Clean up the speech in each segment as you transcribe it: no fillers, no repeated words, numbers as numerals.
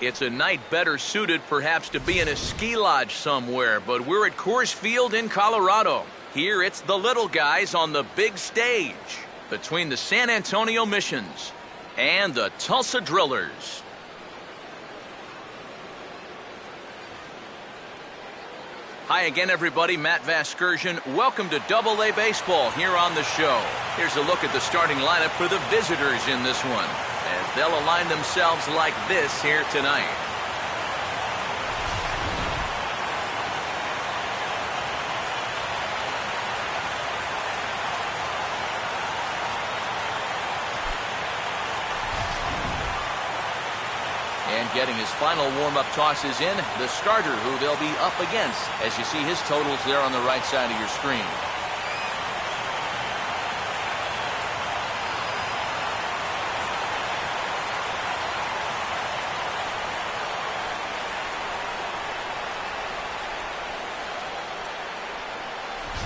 It's a night better suited perhaps to be in a ski lodge somewhere, but we're at Coors Field in Colorado. Here it's the little guys on the big stage between the San Antonio Missions and the Tulsa Drillers. Hi again, everybody. Matt Vasgersian. Welcome to Double-A Baseball here on the show. Here's a look at the starting lineup for the visitors in this one, as they'll align themselves like this here tonight. And getting his final warm-up tosses in, the starter who they'll be up against, as you see his totals there on the right side of your screen.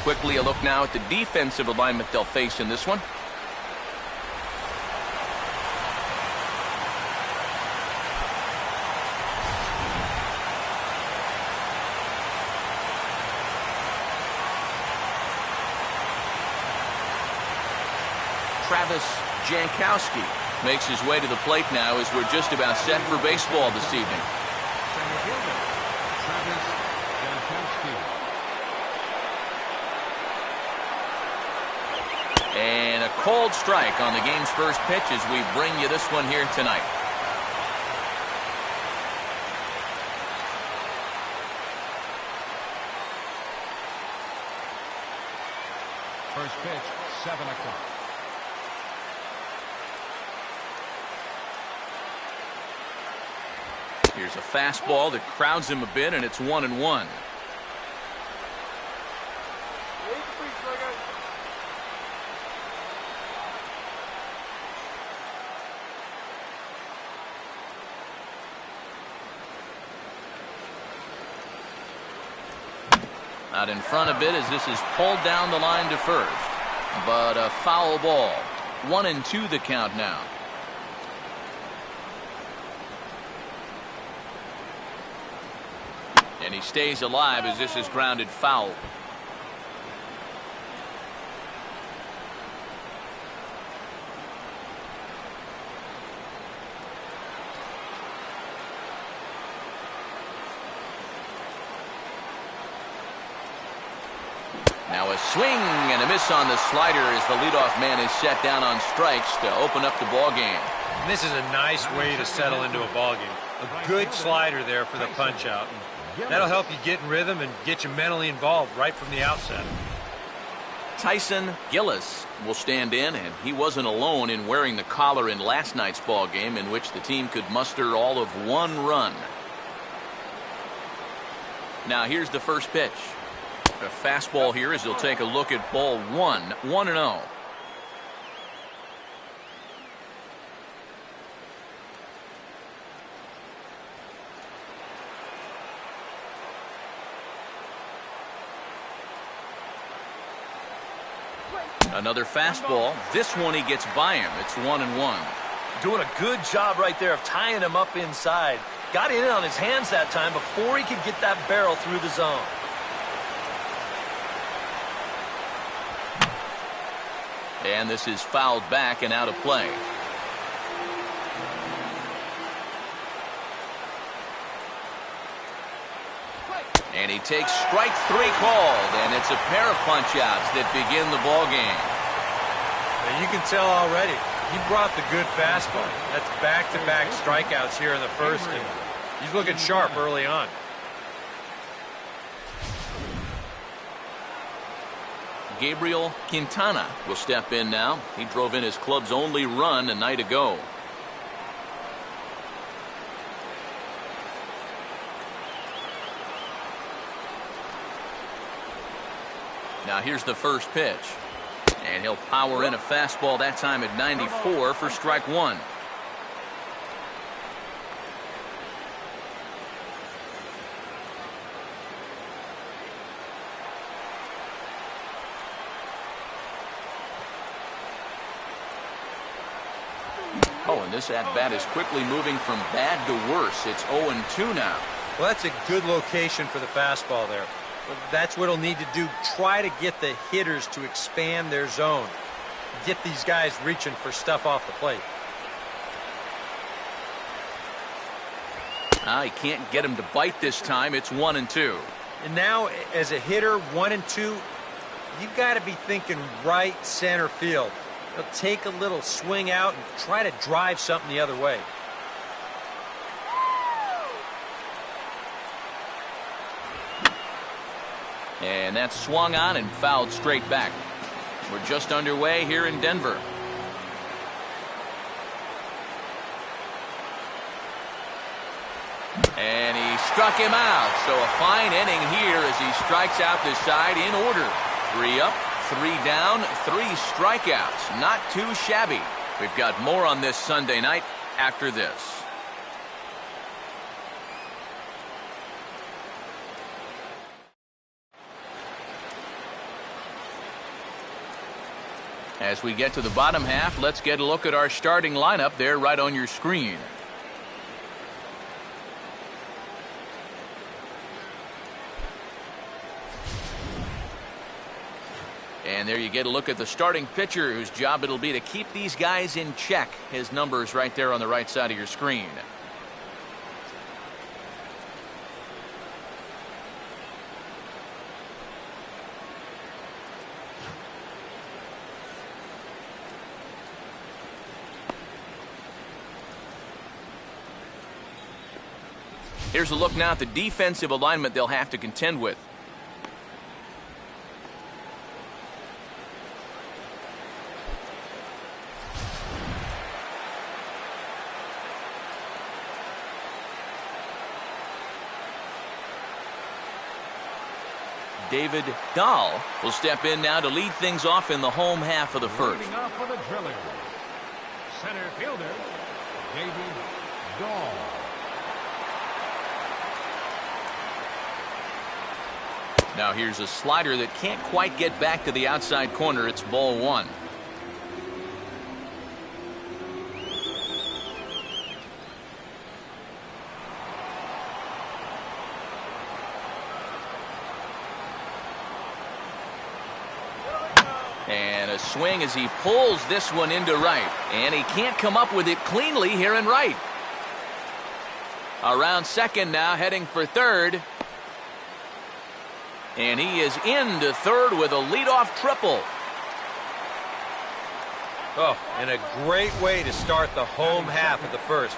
Quickly a look now at the defensive alignment they'll face in this one. Travis Jankowski makes his way to the plate now as we're just about set for baseball this evening. Travis Jankowski. And a cold strike on the game's first pitch as we bring you this one here tonight. First pitch, 7 o'clock. Here's a fastball that crowds him a bit, and it's 1-1. Out in front a bit as this is pulled down the line to first. But a foul ball. 1-2 the count now. And he stays alive as this is grounded foul. Now a swing and a miss on the slider as the leadoff man is set down on strikes to open up the ball game. And this is a nice way to settle into a ball game. A good slider there for the punch out. And that'll help you get in rhythm and get you mentally involved right from the outset. Tyson Gillis will stand in, and he wasn't alone in wearing the collar in last night's ball game in which the team could muster all of 1 run. Now here's the first pitch. A fastball here as he'll take a look at ball 1, 1-0. Another fastball. This one he gets by him. It's 1-1. Doing a good job right there of tying him up inside. Got it in on his hands that time before he could get that barrel through the zone. And this is fouled back and out of play. And he takes strike 3 called, and it's a pair of punch-outs that begin the ball game. Now you can tell already, he brought the good fastball. That's back-to-back strikeouts here in the first inning. He's looking sharp early on. Gabriel Quintana will step in now. He drove in his club's only run a night ago. Now here's the first pitch. And he'll power in a fastball that time at 94 for strike 1. Oh, and this at-bat is quickly moving from bad to worse. It's 0-2 now. Well, that's a good location for the fastball there. That's what he'll need to do. Try to get the hitters to expand their zone. Get these guys reaching for stuff off the plate. He can't get him to bite this time. It's 1-2. And now, as a hitter, 1-2, you've got to be thinking right center field. He'll take a little swing out and try to drive something the other way. And that's swung on and fouled straight back. We're just underway here in Denver. And he struck him out. So a fine inning here as he strikes out this side in order. 3 up, 3 down, 3 strikeouts. Not too shabby. We've got more on this Sunday night after this. As we get to the bottom half, let's get a look at our starting lineup there right on your screen. And there you get a look at the starting pitcher whose job it'll be to keep these guys in check. His numbers right there on the right side of your screen. Here's a look now at the defensive alignment they'll have to contend with. David Dahl will step in now to lead things off in the home half of the first. Leading off for the Drillers, center fielder, David Dahl. Now here's a slider that can't quite get back to the outside corner. It's ball 1. And a swing as he pulls this one into right. And he can't come up with it cleanly here in right. Around second now, heading for third. And he is into third with a leadoff triple. Oh, and a great way to start the home half of the first.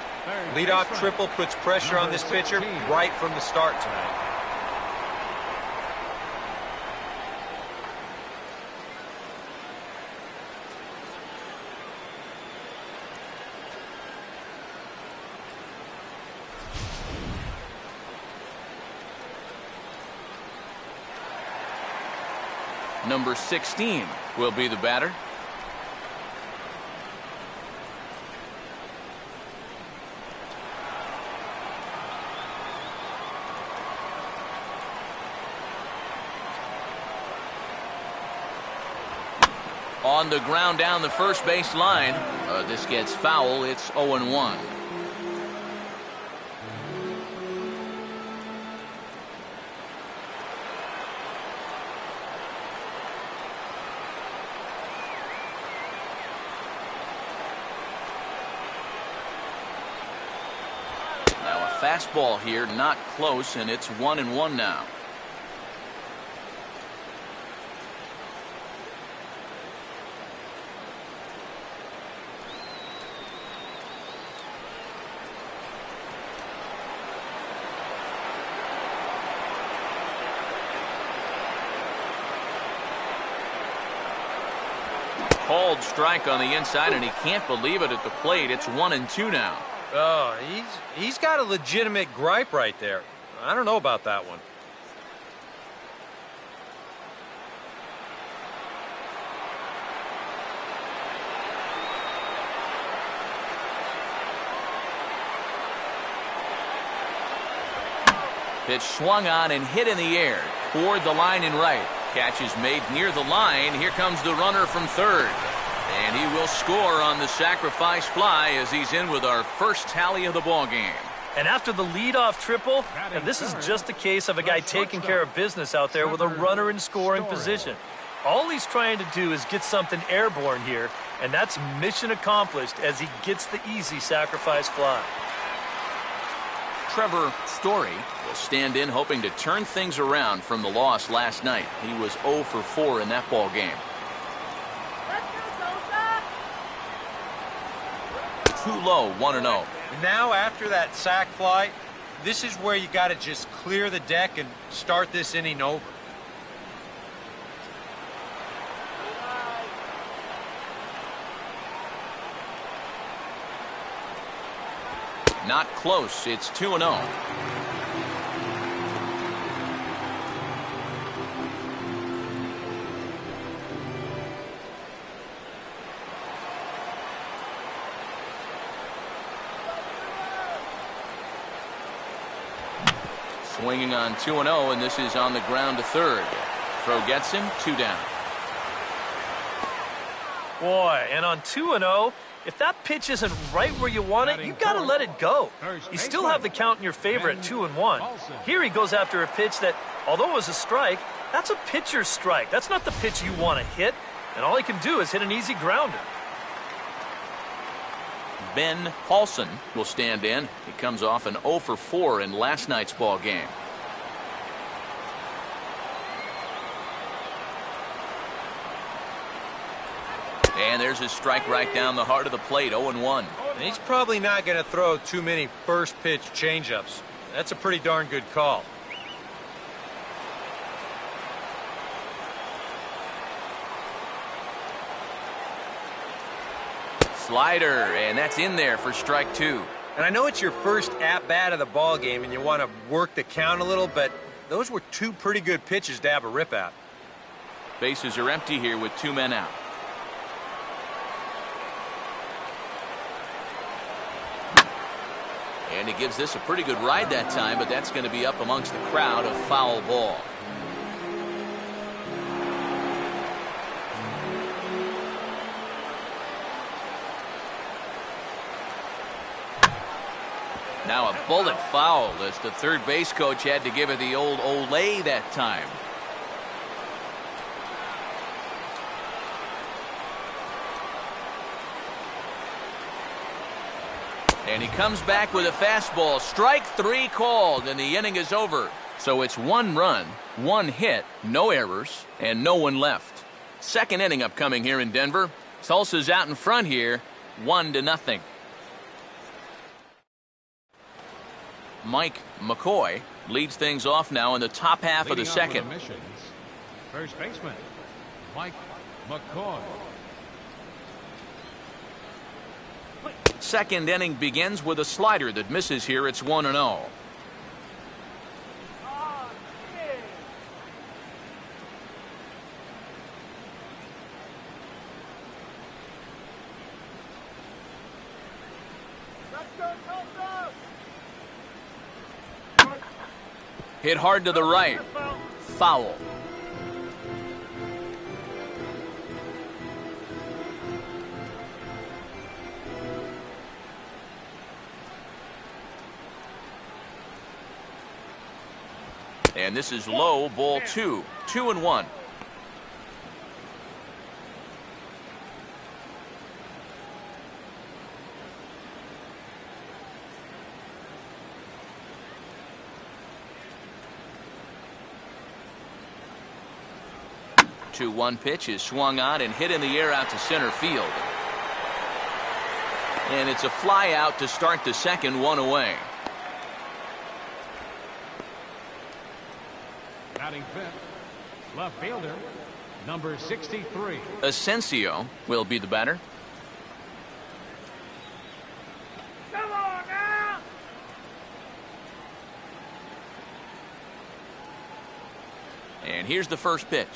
Leadoff triple puts pressure on this pitcher right from the start tonight. Number 16 will be the batter. On the ground down the first base line. This gets foul. It's 0-1. Fastball here, not close, and it's 1-1 now. Called strike on the inside, and he can't believe it at the plate. It's 1-2 now. Oh, he's got a legitimate gripe right there. I don't know about that one. Pitch swung on and hit in the air toward the line in right. Catch is made near the line. Here comes the runner from third. And he will score on the sacrifice fly as he's in with our first tally of the ball game. And after the leadoff triple, and this is just a case of a guy taking care of business out there with a runner in scoring position. All he's trying to do is get something airborne here, and that's mission accomplished as he gets the easy sacrifice fly. Trevor Story will stand in hoping to turn things around from the loss last night. He was 0 for 4 in that ball game. Too low, 1-0. Now, after that sac fly, this is where you got to just clear the deck and start this inning over. Not close. It's 2-0. Swinging on 2-0, and this is on the ground to third. Throw gets him, 2 down. Boy, and on 2-0, if that pitch isn't right where you want it, you've got to let it go. You still have the count in your favor at 2-1. Here he goes after a pitch that, although it was a strike, that's a pitcher's strike. That's not the pitch you want to hit, and all he can do is hit an easy grounder. Ben Paulson will stand in. He comes off an 0 for 4 in last night's ball game. And there's his strike right down the heart of the plate, 0-1. And he's probably not going to throw too many first pitch changeups. That's a pretty darn good call. Slider, and that's in there for strike 2. And I know it's your first at-bat of the ball game and you want to work the count a little, but those were 2 pretty good pitches to have a rip at. Bases are empty here with 2 men out. And he gives this a pretty good ride that time, but that's going to be up amongst the crowd, a foul ball. Now a bullet foul as the third base coach had to give it the old Olay that time. And he comes back with a fastball. Strike 3 called, and the inning is over. So it's 1 run, 1 hit, no errors, and no one left. Second inning upcoming here in Denver. Tulsa's out in front here, 1-0. Mike McCoy leads things off now in the top half of the second. First baseman, Mike McCoy. Second inning begins with a slider that misses here. It's 1-0. Hit hard to the right. Foul. And this is low, ball 2. 2-1. One pitch is swung on and hit in the air out to center field. And it's a fly out to start the second, 1 away. Batting fifth, left fielder, number 63. Asensio will be the batter. Come on now! And here's the first pitch.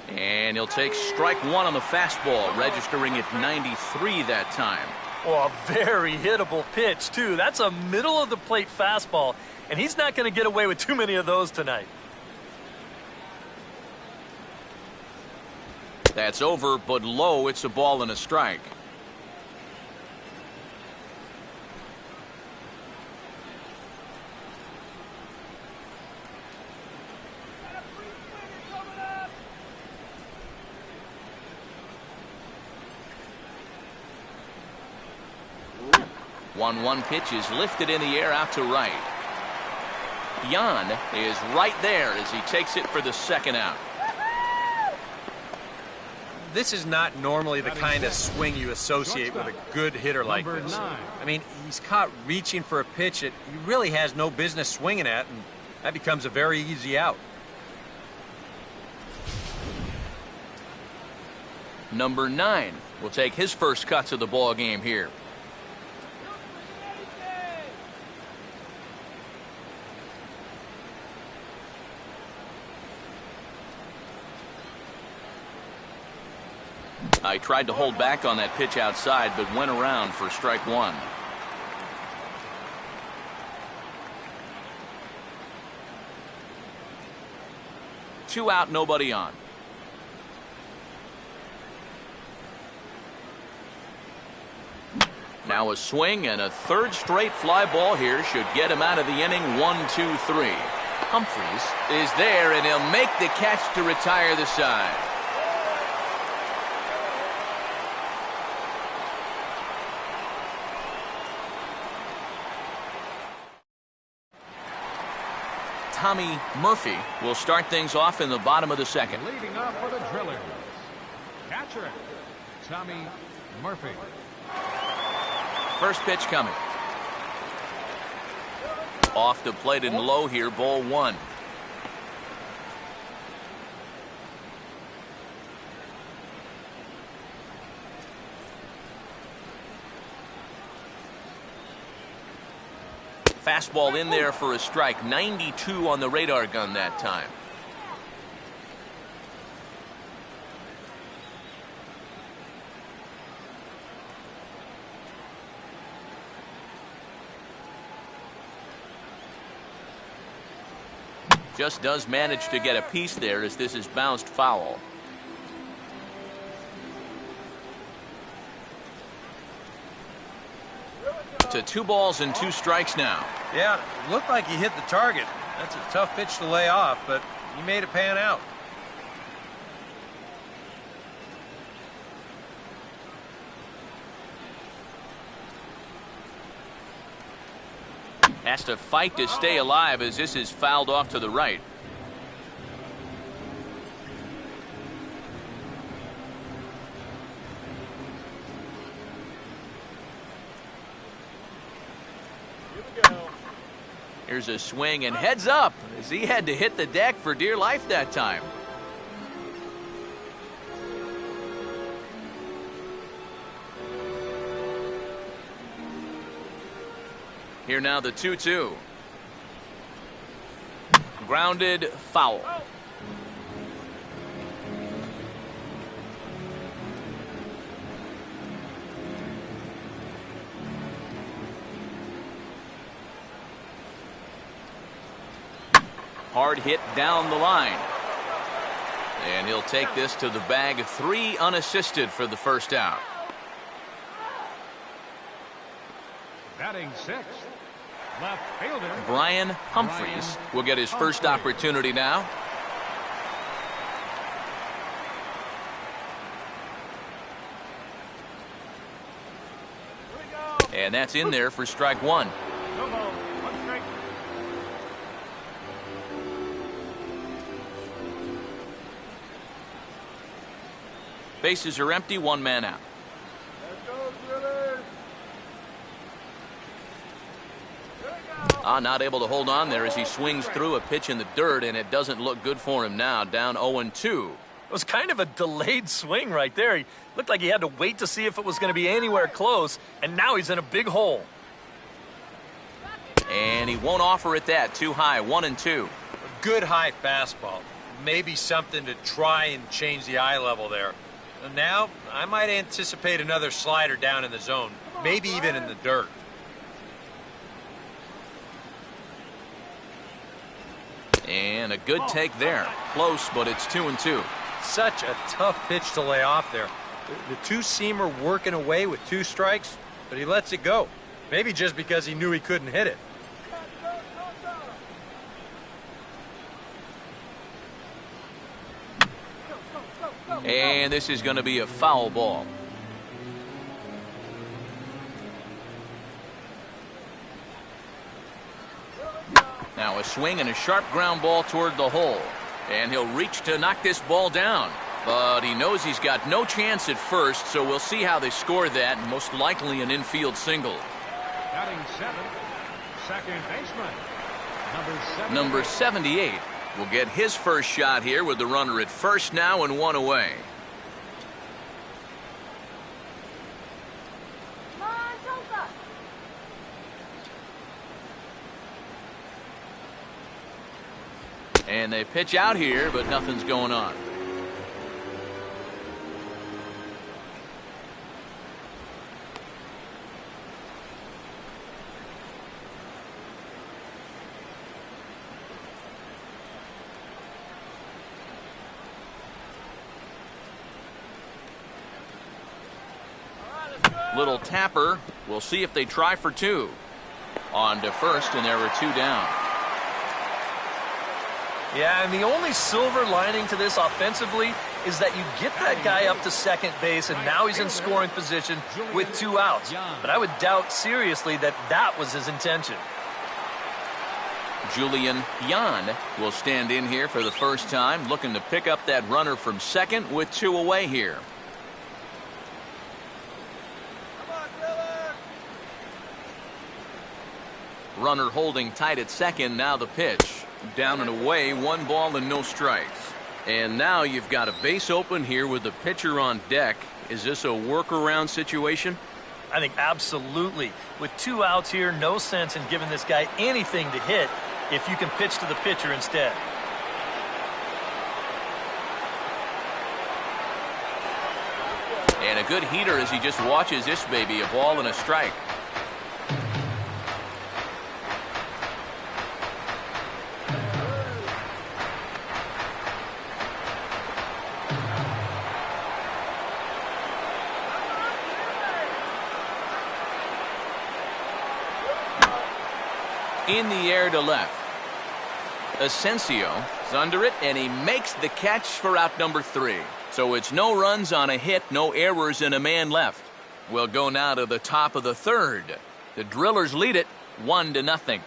And he'll take strike 1 on the fastball, registering at 93 that time. Oh, a very hittable pitch, too. That's a middle-of-the-plate fastball, and he's not going to get away with too many of those tonight. That's over, but low. It's a ball and a strike. One pitch is lifted in the air out to right. Yan is right there as he takes it for the second out. This is not normally the kind of swing you associate with a good hitter like this. I mean, he's caught reaching for a pitch that he really has no business swinging at, and that becomes a very easy out. Number 9 will take his first cuts of the ball game here. I tried to hold back on that pitch outside, but went around for strike one. Two out, nobody on. Now a swing and a third straight fly ball here should get him out of the inning. 1-2-3. Humphries is there, and he'll make the catch to retire the side. Tommy Murphy will start things off in the bottom of the second. Leading off for the Drillers, catcher Tommy Murphy. First pitch coming. Off the plate and low here, ball one. Fastball in there for a strike. 92 on the radar gun that time. Just does manage to get a piece there as this is bounced foul. To 2 balls and 2 strikes now. Yeah, it looked like he hit the target. That's a tough pitch to lay off, but he made it pan out. Has to fight to stay alive as this is fouled off to the right. Here's a swing and heads up as he had to hit the deck for dear life that time. Here now the 2-2. Grounded foul. Hard hit down the line. And he'll take this to the bag. 3 unassisted for the first out. Batting sixth, left fielder Brian Humphries will get his first opportunity now. And that's in there for strike one. No ball, 1 strike. Bases are empty, 1 man out. Not able to hold on there as he swings through a pitch in the dirt, and it doesn't look good for him now. Down 0-2. It was kind of a delayed swing right there. He looked like he had to wait to see if it was going to be anywhere close, and now he's in a big hole. And he won't offer it that. Too high. 1-2. A good high fastball. Maybe something to try and change the eye level there. And now, I might anticipate another slider down in the zone. Maybe even in the dirt. And a good take there. Close, but it's 2-2. Such a tough pitch to lay off there. The two-seamer working away with 2 strikes, but he lets it go. Maybe just because he knew he couldn't hit it. And this is going to be a foul ball. Now a swing and a sharp ground ball toward the hole. And he'll reach to knock this ball down. But he knows he's got no chance at first, so we'll see how they score that. Most likely an infield single. Batting 7th, second baseman, Number 78 will get his first shot here with the runner at first now and 1 away. And they pitch out here, but nothing's going on. Little tapper. We'll see if they try for 2. On to first, and there were 2 down. Yeah, and the only silver lining to this offensively is that you get that guy up to second base, and now he's in scoring position with 2 outs. But I would doubt seriously that that was his intention. Julian Yan will stand in here for the first time, looking to pick up that runner from second with 2 away here. Runner holding tight at second. Now the pitch. Down and away, 1 ball and no strikes. And now you've got a base open here with the pitcher on deck. Is this a workaround situation? I think absolutely. With 2 outs here, no sense in giving this guy anything to hit if you can pitch to the pitcher instead. And a good heater as he just watches this baby. A ball and a strike. In the air to left. Asensio is under it, and he makes the catch for out number 3. So it's no runs on a hit, no errors, and a man left. We'll go now to the top of the 3rd. The Drillers lead it 1-0.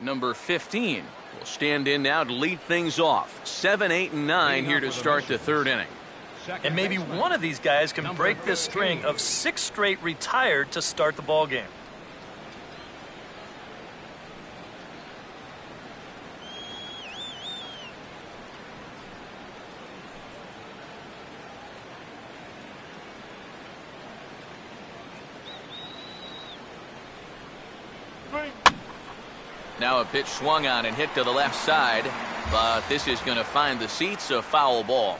Number 15 will stand in now to lead things off. 7, 8, and 9 here to start the 3rd inning. And maybe one of these guys can break this string of 6 straight retired to start the ball game. Now a pitch swung on and hit to the left side, but this is going to find the seats, a foul ball.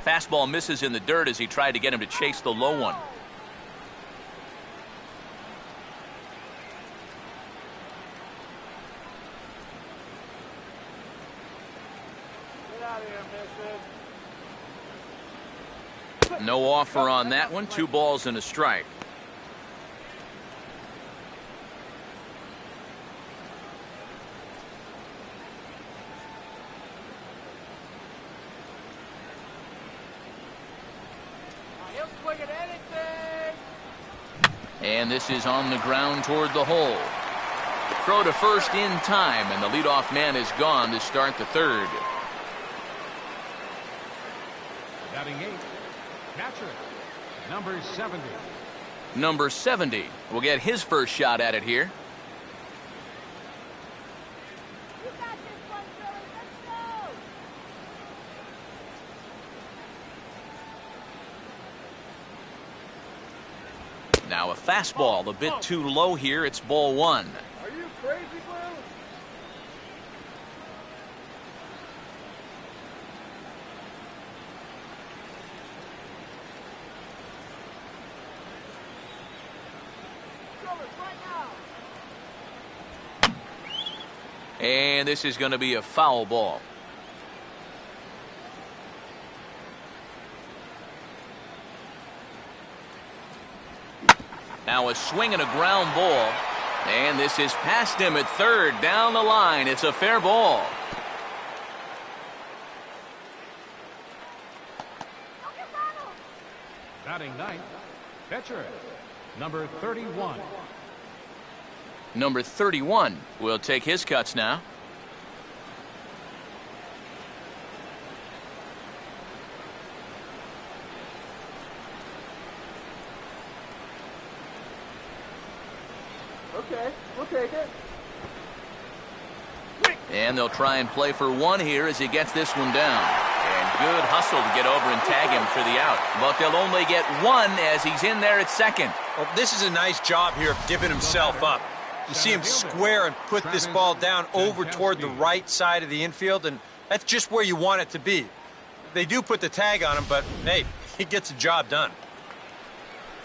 Fastball misses in the dirt as he tried to get him to chase the low one. No offer on that one. 2 balls and a strike. And this is on the ground toward the hole. Throw to first in time, and the leadoff man is gone to start the 3rd. batting 8, catcher, number 70. Number 70 will get his first shot at it here. You got this one, Billy. Let's go. Now a fastball a bit too low here. It's ball 1. Are you crazy, Will? And this is going to be a foul ball. Now a swing and a ground ball. And this is past him at third. Down the line. It's a fair ball. Batting ninth, pitcher, number 31. Number 31 will take his cuts now. Okay, we'll take it. And they'll try and play for one here as he gets this one down. And good hustle to get over and tag him for the out. But they'll only get one as he's in there at second. Well, this is a nice job here of giving himself up. You see him square and put this ball down over toward the right side of the infield, and that's just where you want it to be. They do put the tag on him, but, hey, he gets the job done.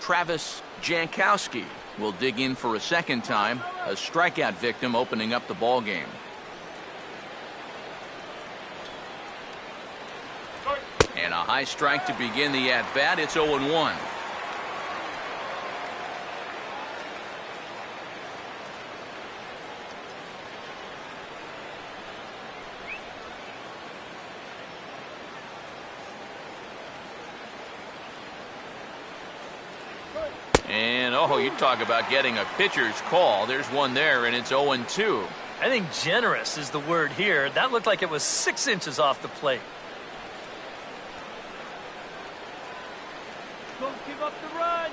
Travis Jankowski will dig in for a second time. A strikeout victim opening up the ball game. And a high strike to begin the at-bat. It's 0-1. And, oh, you talk about getting a pitcher's call. There's one there, and it's 0-2. I think generous is the word here. That looked like it was 6 inches off the plate. Don't give up the run.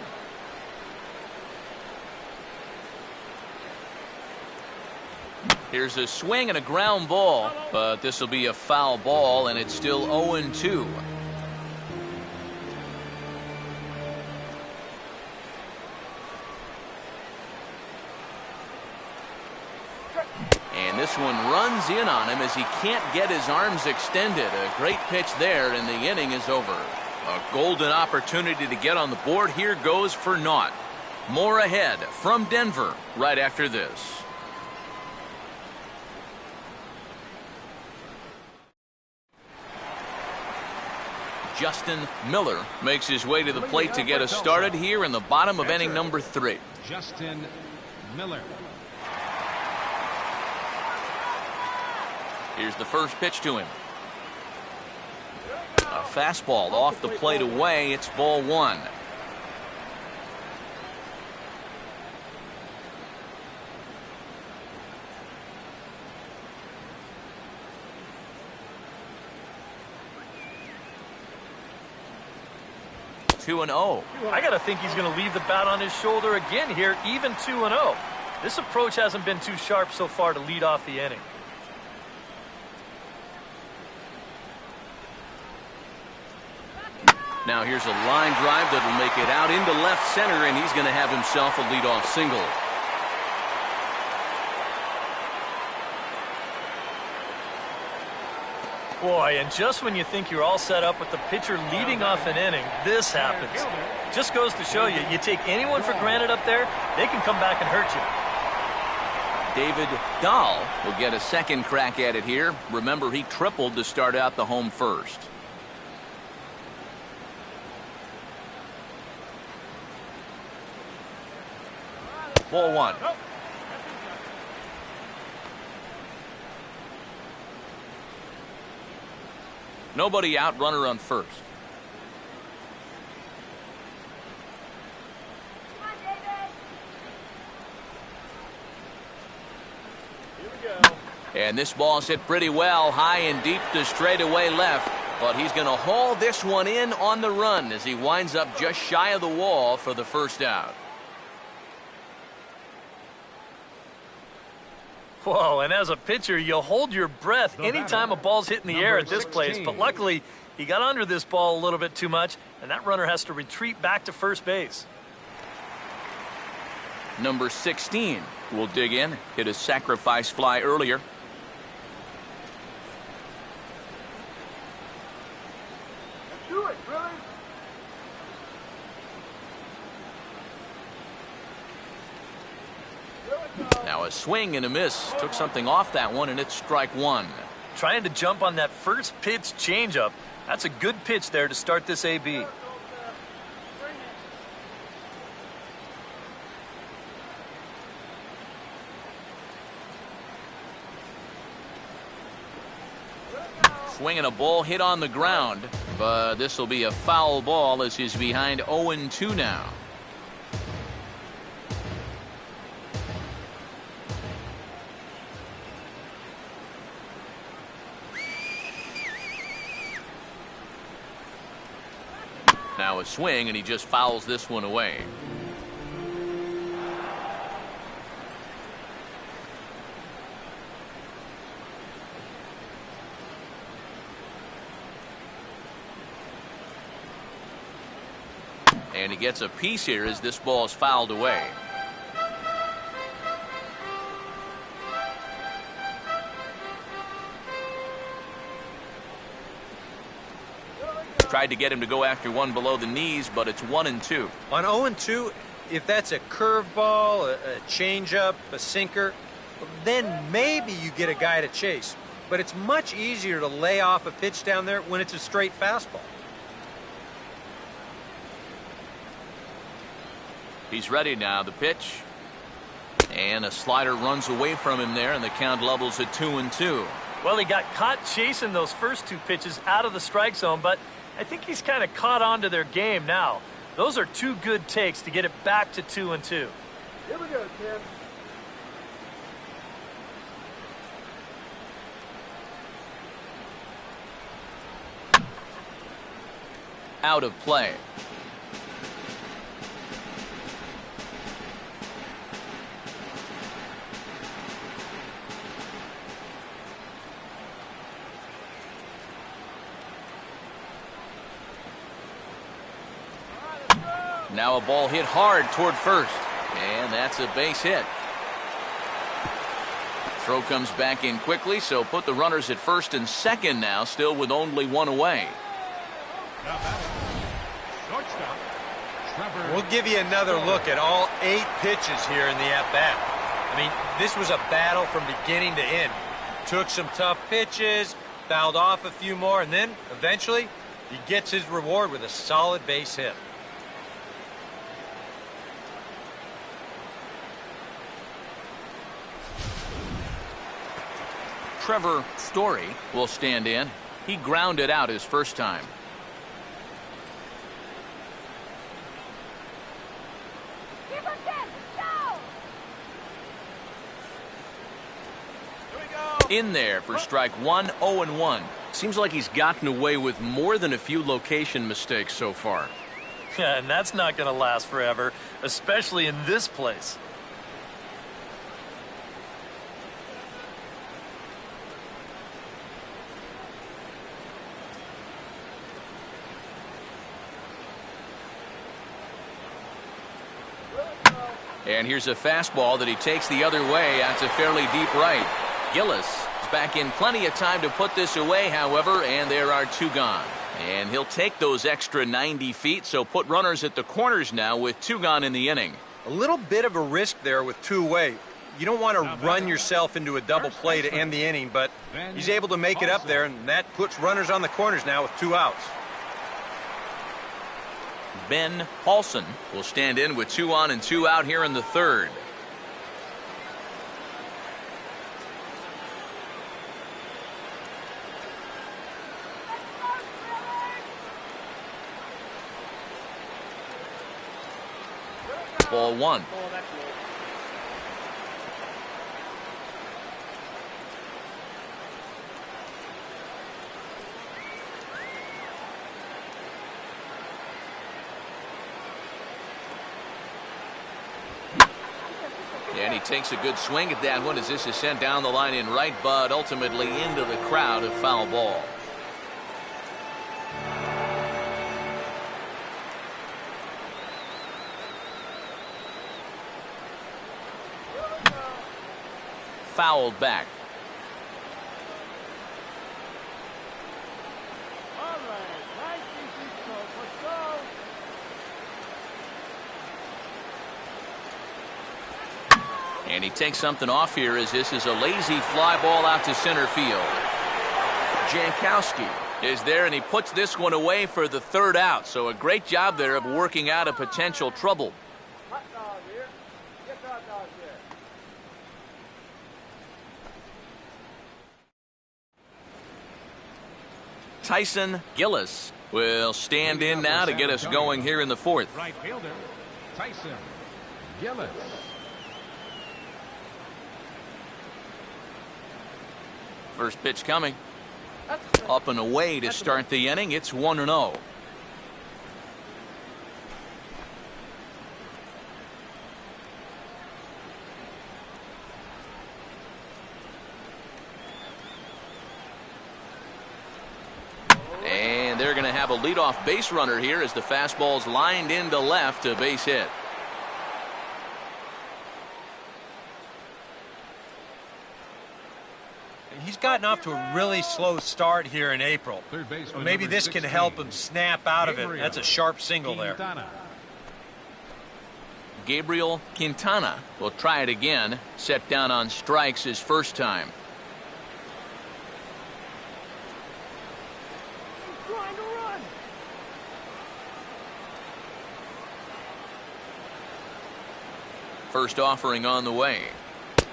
Here's a swing and a ground ball, but this will be a foul ball, and it's still 0-2. And this one runs in on him as he can't get his arms extended. A great pitch there, and the inning is over. A golden opportunity to get on the board here goes for naught. More ahead from Denver right after this. Justin Miller makes his way to the plate to get us started here in the bottom of inning number 3. Justin Miller. Here's the first pitch to him. A fastball off the plate away. It's ball 1. Two and 0. I got to think he's going to leave the bat on his shoulder again here, even 2-0. This approach hasn't been too sharp so far to lead off the inning. Now here's a line drive that will make it out into left center, and he's going to have himself a leadoff single. Boy, and just when you think you're all set up with the pitcher leading off an inning, this happens. Just goes to show you, you take anyone for granted up there, they can come back and hurt you. David Dahl will get a second crack at it here. Remember, he tripled to start out the home first. Ball 1. Nobody out, runner on first. Come on, David. Here we go. And this ball's hit pretty well, high and deep to straightaway left. But he's going to haul this one in on the run as he winds up just shy of the wall for the first out. Whoa, and as a pitcher, you hold your breath anytime a ball's hitting the air at this place. But luckily, he got under this ball a little bit too much, and that runner has to retreat back to first base. Number 16 will dig in, hit a sacrifice fly earlier. Do it, really? Now Now a swing and a miss. Took something off that one, and it's strike one. Trying to jump on that first pitch changeup. That's a good pitch there to start this AB. Swinging a ball hit on the ground, but this will be a foul ball as he's behind 0-2 now. Now a swing, and he just fouls this one away. And he gets a piece here as this ball is fouled away. Tried to get him to go after one below the knees, but it's 1-2. On 0-2, if that's a curveball, a changeup, a sinker, then maybe you get a guy to chase. But it's much easier to lay off a pitch down there when it's a straight fastball. He's ready now. The pitch. And a slider runs away from him there, and the count levels at 2-2. Well, he got caught chasing those first two pitches out of the strike zone, but I think he's kind of caught on to their game now. Those are two good takes to get it back to 2-2. Here we go, Tim. Out of play. Now a ball hit hard toward first, and that's a base hit. Throw comes back in quickly, so put the runners at first and second now, still with only one away. Shortstop, Trevor. We'll give you another look at all 8 pitches here in the at-bat. I mean, this was a battle from beginning to end. Took some tough pitches, fouled off a few more, and then eventually he gets his reward with a solid base hit. Trevor Story will stand in. He grounded out his first time. Keep him, Tim. Go! In there for strike one, 0-1. Seems like he's gotten away with more than a few location mistakes so far. Yeah, and that's not going to last forever, especially in this place. And here's a fastball that he takes the other way. That's a fairly deep right. Gillis is back in plenty of time to put this away, however, and there are 2 gone. And he'll take those extra 90 feet, so put runners at the corners now with 2 gone in the inning. A little bit of a risk there with 2 away. You don't want to run yourself into a double play to end the inning, but he's able to make it up there, and that puts runners on the corners now with 2 outs. Ben Paulson will stand in with 2 on and 2 out here in the third. Ball 1. And he takes a good swing at that one as this is sent down the line in right, but ultimately into the crowd, a foul ball. Fouled back. All right. Nice easy stroke. Let's go. And he takes something off here as this is a lazy fly ball out to center field. Jankowski is there, and he puts this one away for the third out. So a great job there of working out a potential trouble. Hot dog here. Get hot dog here. Tyson Gillis will stand in now to get us going here in the fourth. Right fielder, Tyson Gillis. First pitch coming. Up and away to start the inning. It's 1-0. And they're going to have a leadoff base runner here as the fastball's lined into left, a base hit. He's gotten off to a really slow start here in April. Well, maybe this can help him snap out of it. That's a sharp single there. Gabriel Quintana will try it again. Set down on strikes his first time. He's trying to run. First offering on the way.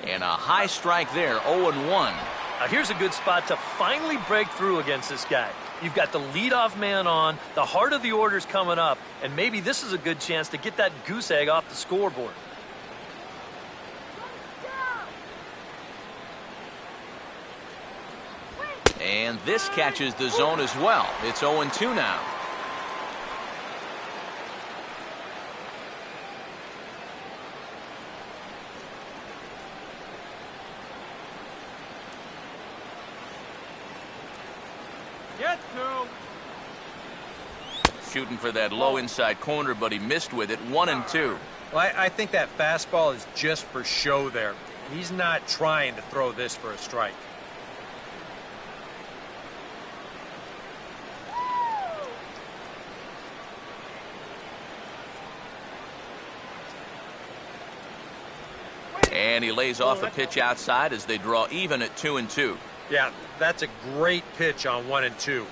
And a high strike there, 0-1. Now here's a good spot to finally break through against this guy. You've got the leadoff man on, the heart of the order's coming up, and maybe this is a good chance to get that goose egg off the scoreboard. And this catches the zone as well. It's 0-2 now. Get through. Shooting for that low inside corner, but he missed with it. 1-2. Well, I think that fastball is just for show there. He's not trying to throw this for a strike. And he lays off a pitch outside as they draw even at 2-2. Yeah, that's a great pitch on 1-2. You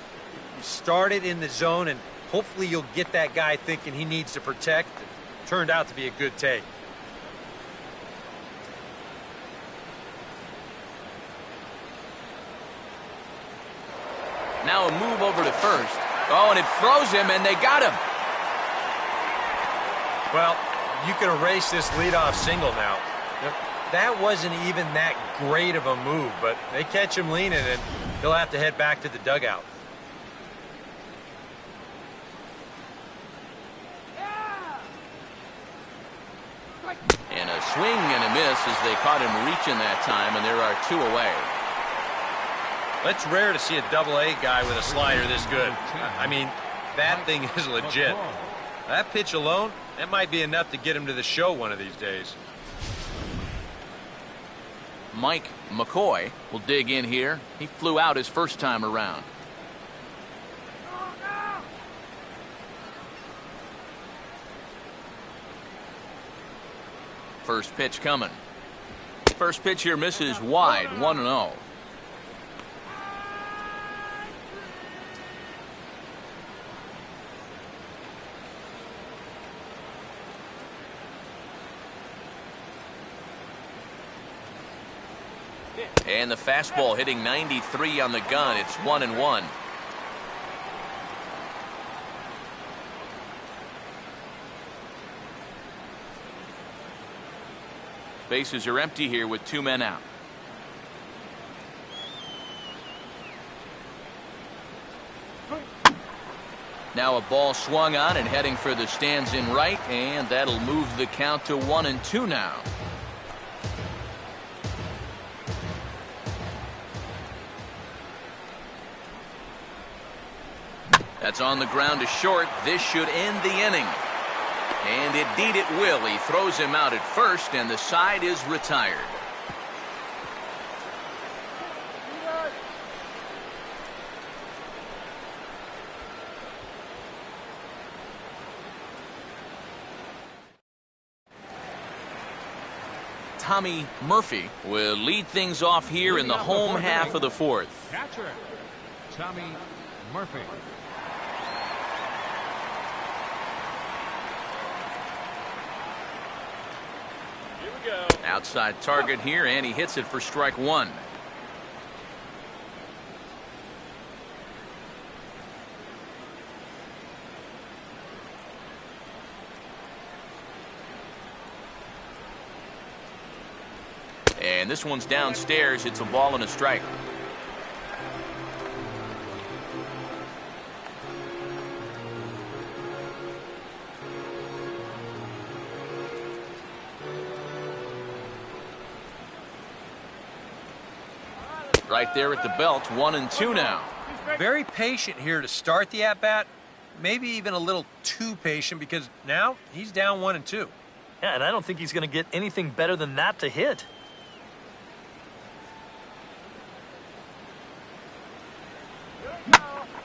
start it in the zone, and hopefully you'll get that guy thinking he needs to protect. It turned out to be a good take. Now a move over to first. Oh, and it throws him, and they got him. Well, you can erase this leadoff single now. That wasn't even that great of a move, but they catch him leaning, and he'll have to head back to the dugout. And a swing and a miss as they caught him reaching that time, and there are 2 away. It's rare to see a double-A guy with a slider this good. I mean, that thing is legit. That pitch alone, that might be enough to get him to the show one of these days. Mike McCoy will dig in here. He flew out his first time around. First pitch coming. First pitch here misses wide, 1-0. And the fastball hitting 93 on the gun. It's 1-1. Bases are empty here with 2 men out. Now a ball swung on and heading for the stands in right, and that'll move the count to 1-2 now. That's on the ground to short. This should end the inning. And indeed it will. He throws him out at first, and the side is retired. Tommy Murphy will lead things off here in the home half of the fourth. Catcher, Tommy Murphy. Here we go. Outside target here, and he hits it for strike one. And this one's downstairs. It's a ball and a strike. Right there at the belt, 1-2 now. Very patient here to start the at-bat. Maybe even a little too patient because now he's down 1-2. Yeah, and I don't think he's going to get anything better than that to hit.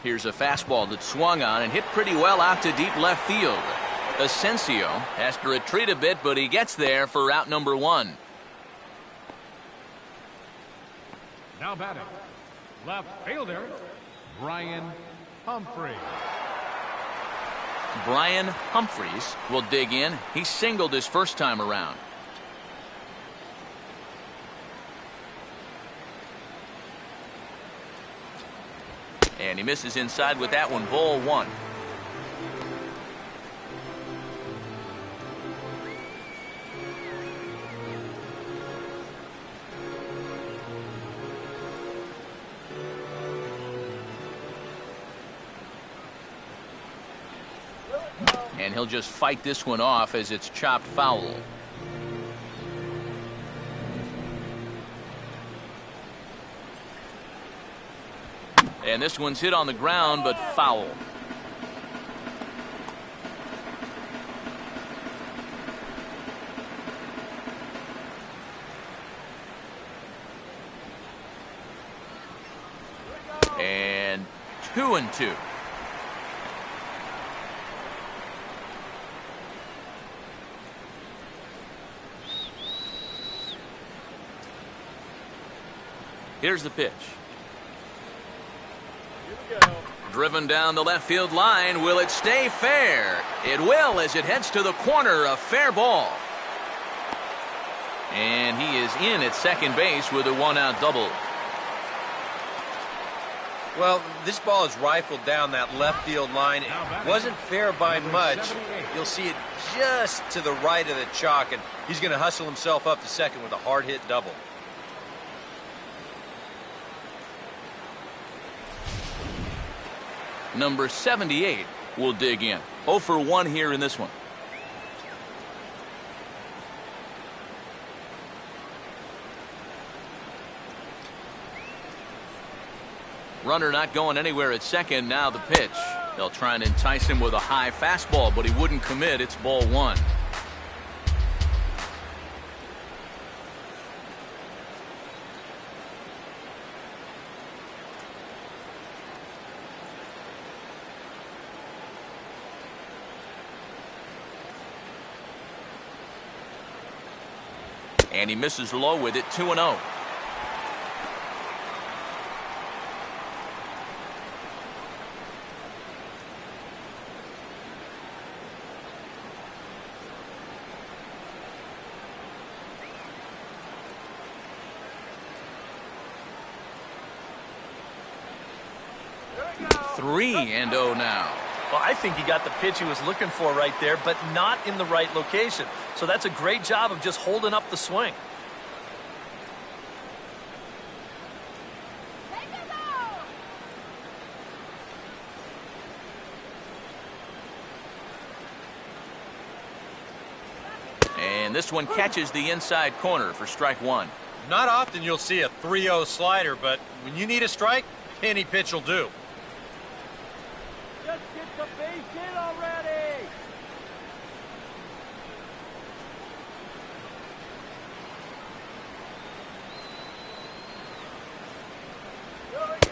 Here's a fastball that swung on and hit pretty well out to deep left field. Asensio has to retreat a bit, but he gets there for out number one. Now batting, left fielder, Brian Humphrey. Brian Humphreys will dig in. He singled his first time around. And he misses inside with that one, ball one. And he'll just fight this one off as it's chopped foul. And this one's hit on the ground, but foul. And 2-2. Here's the pitch. Driven down the left field line. Will it stay fair? It will, as it heads to the corner. A fair ball. And he is in at second base with a one-out double. Well, this ball is rifled down that left field line. It wasn't fair by much. You'll see it just to the right of the chalk, and he's going to hustle himself up to second with a hard-hit double. Number 78 will dig in. 0 for 1 here in this one. Runner not going anywhere at second. Now the pitch. They'll try and entice him with a high fastball, but he wouldn't commit. It's ball one. And he misses low with it, 2-0. Three and 0 now. Well, I think he got the pitch he was looking for right there, but not in the right location. So that's a great job of just holding up the swing. And this one catches the inside corner for strike one. Not often you'll see a 3-0 slider, but when you need a strike, any pitch will do. Just get the base hit already.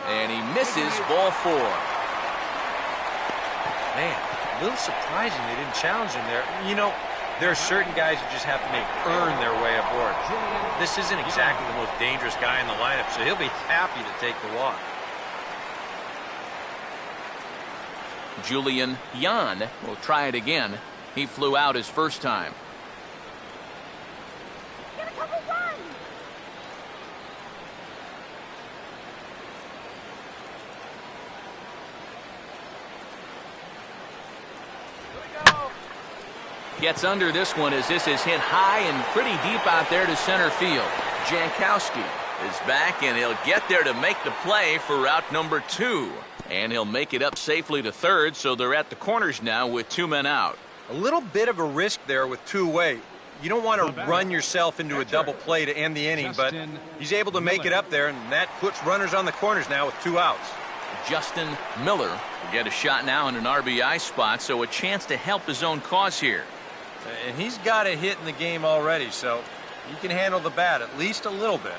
And he misses, ball four. Man, a little surprising they didn't challenge him there. You know, There are certain guys who just have to earn their way aboard. This isn't exactly the most dangerous guy in the lineup, so he'll be happy to take the walk. Julian Yan will try it again. He flew out his first time. Get a couple runs. Gets under this one as this is hit high and pretty deep out there to center field. Jankowski is back, and he'll get there to make the play for route number 2. And he'll make it up safely to third, so they're at the corners now with 2 men out. A little bit of a risk there with 2 away. You don't want to run yourself into a double play to end the inning, but he's able to make it up there, and that puts runners on the corners now with 2 outs. Justin Miller will get a shot now in an RBI spot, so a chance to help his own cause here. And he's got a hit in the game already, so he can handle the bat at least a little bit.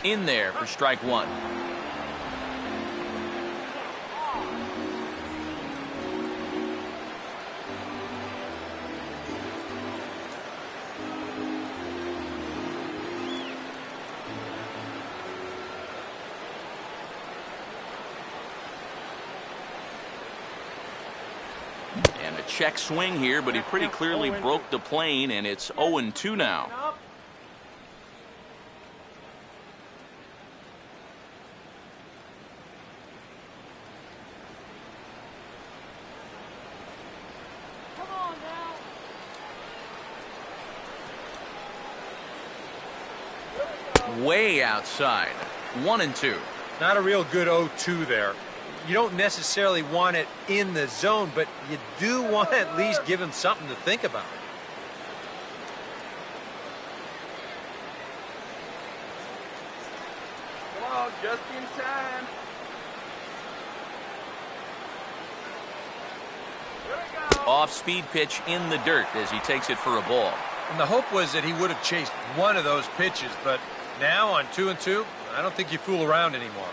In there for strike 1. And a check swing here, but he pretty clearly broke the plane, and it's 0-2 now. Come on now. Way outside. 1-2. Not a real good 0-2 there. You don't necessarily want it in the zone, but you do want to at least give him something to think about. Come on, just in time. Here we go. Off-speed pitch in the dirt as he takes it for a ball. And the hope was that he would have chased one of those pitches, but now on 2-2, I don't think you fool around anymore.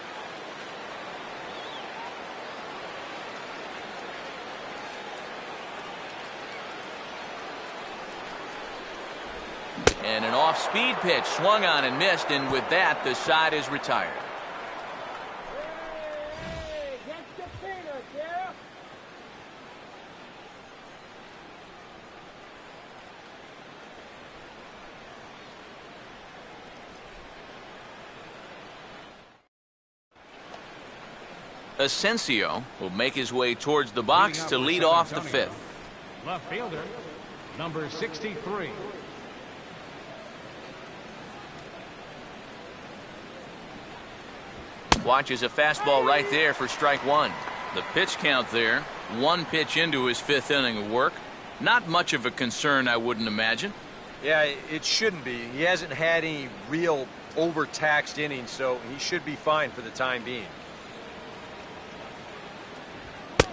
And an off-speed pitch swung on and missed, and with that, the side is retired. Hey, get your peanuts, yeah? Asensio will make his way towards the box to lead off the 5th. Left fielder, number 63. Watches a fastball right there for strike 1. The pitch count there, 1 pitch into his 5th inning of work. Not much of a concern, I wouldn't imagine. Yeah, it shouldn't be. He hasn't had any real overtaxed innings, so he should be fine for the time being.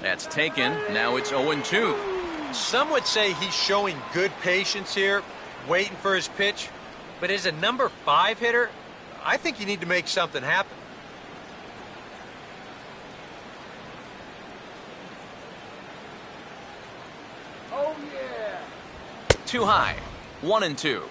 That's taken. Now it's 0-2. Some would say he's showing good patience here, waiting for his pitch. But as a number 5 hitter, I think you need to make something happen. Oh, yeah. Too high. 1-2.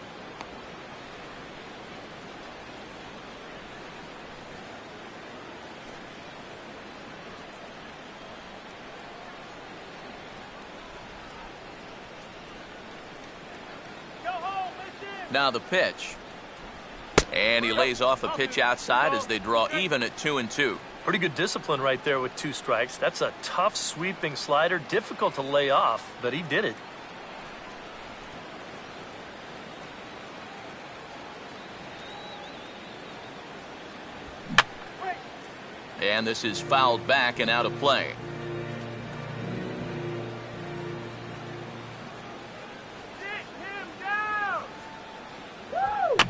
Go home, listen. Now the pitch. And he lays off a pitch outside as they draw even at 2-2. Pretty good discipline right there with 2 strikes. That's a tough sweeping slider, difficult to lay off, but he did it. And this is fouled back and out of play. Sit him down. Woo!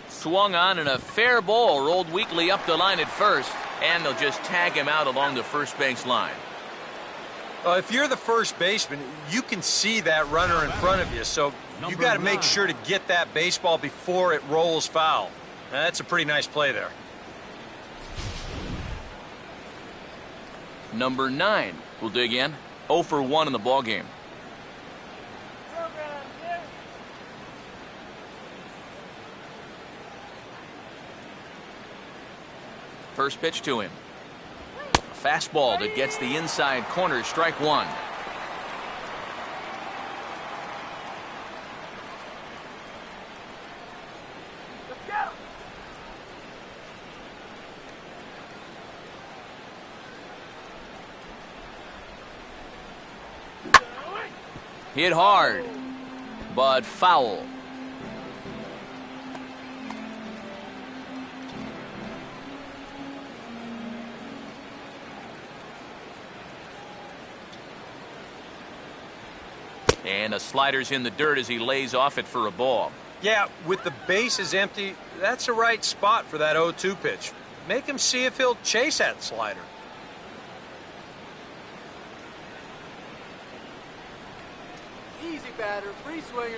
Swung on and a fair ball rolled weakly up the line at first, and they'll just tag him out along the first base line. If you're the first baseman, you can see that runner in front of you, so you got to make sure to get that baseball before it rolls foul. That's a pretty nice play there. Number 9 will dig in. 0 for 1 in the ballgame. First pitch to him. Fastball that gets the inside corner, strike 1. Hit hard, but foul. And a slider's in the dirt as he lays off it for a ball. Yeah, with the bases empty, that's the right spot for that 0-2 pitch. Make him see if he'll chase that slider. Easy batter, free swinger.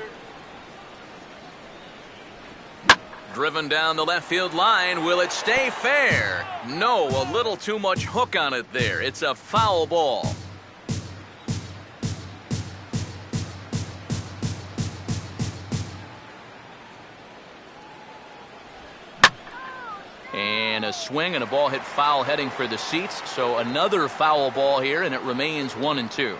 Driven down the left field line. Will it stay fair? No, a little too much hook on it there. It's a foul ball. And a swing and a ball hit foul heading for the seats. So another foul ball here, and it remains 1-2.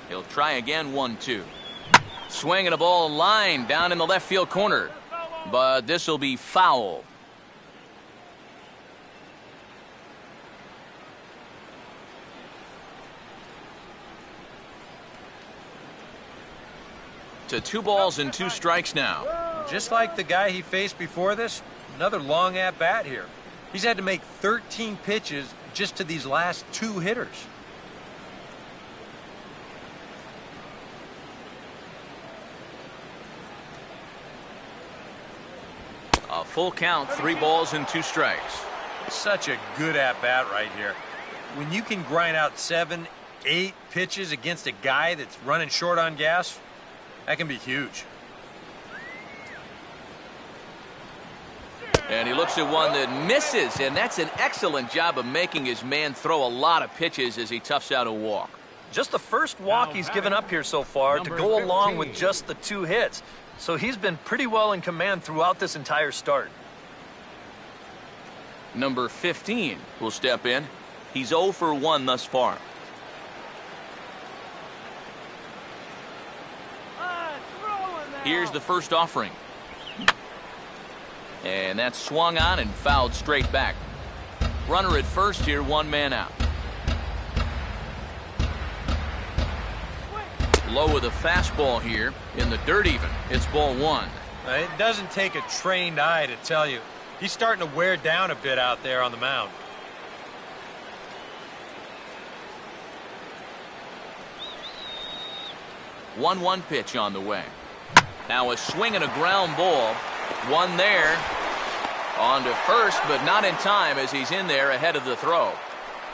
He'll try again, 1-2. Swing and a ball line down in the left field corner. But this will be foul. To 2 balls and 2 strikes now. Just like the guy he faced before this, another long at-bat here. He's had to make 13 pitches just to these last 2 hitters. A full count, 3 balls and 2 strikes. Such a good at-bat right here. When you can grind out 7, 8 pitches against a guy that's running short on gas, that can be huge. And he looks at one that misses, and that's an excellent job of making his man throw a lot of pitches as he toughs out a walk. Just the first walk he's given up here so far to go along with just the 2 hits. So he's been pretty well in command throughout this entire start. Number 15 will step in. He's 0 for 1 thus far. Here's the first offering. And that's swung on and fouled straight back. Runner at first here, 1 man out. Low with a fastball here, in the dirt even. It's ball 1. It doesn't take a trained eye to tell you. He's starting to wear down a bit out there on the mound. One pitch on the way. Now a swing and a ground ball. One there. On to first, but not in time as he's in there ahead of the throw.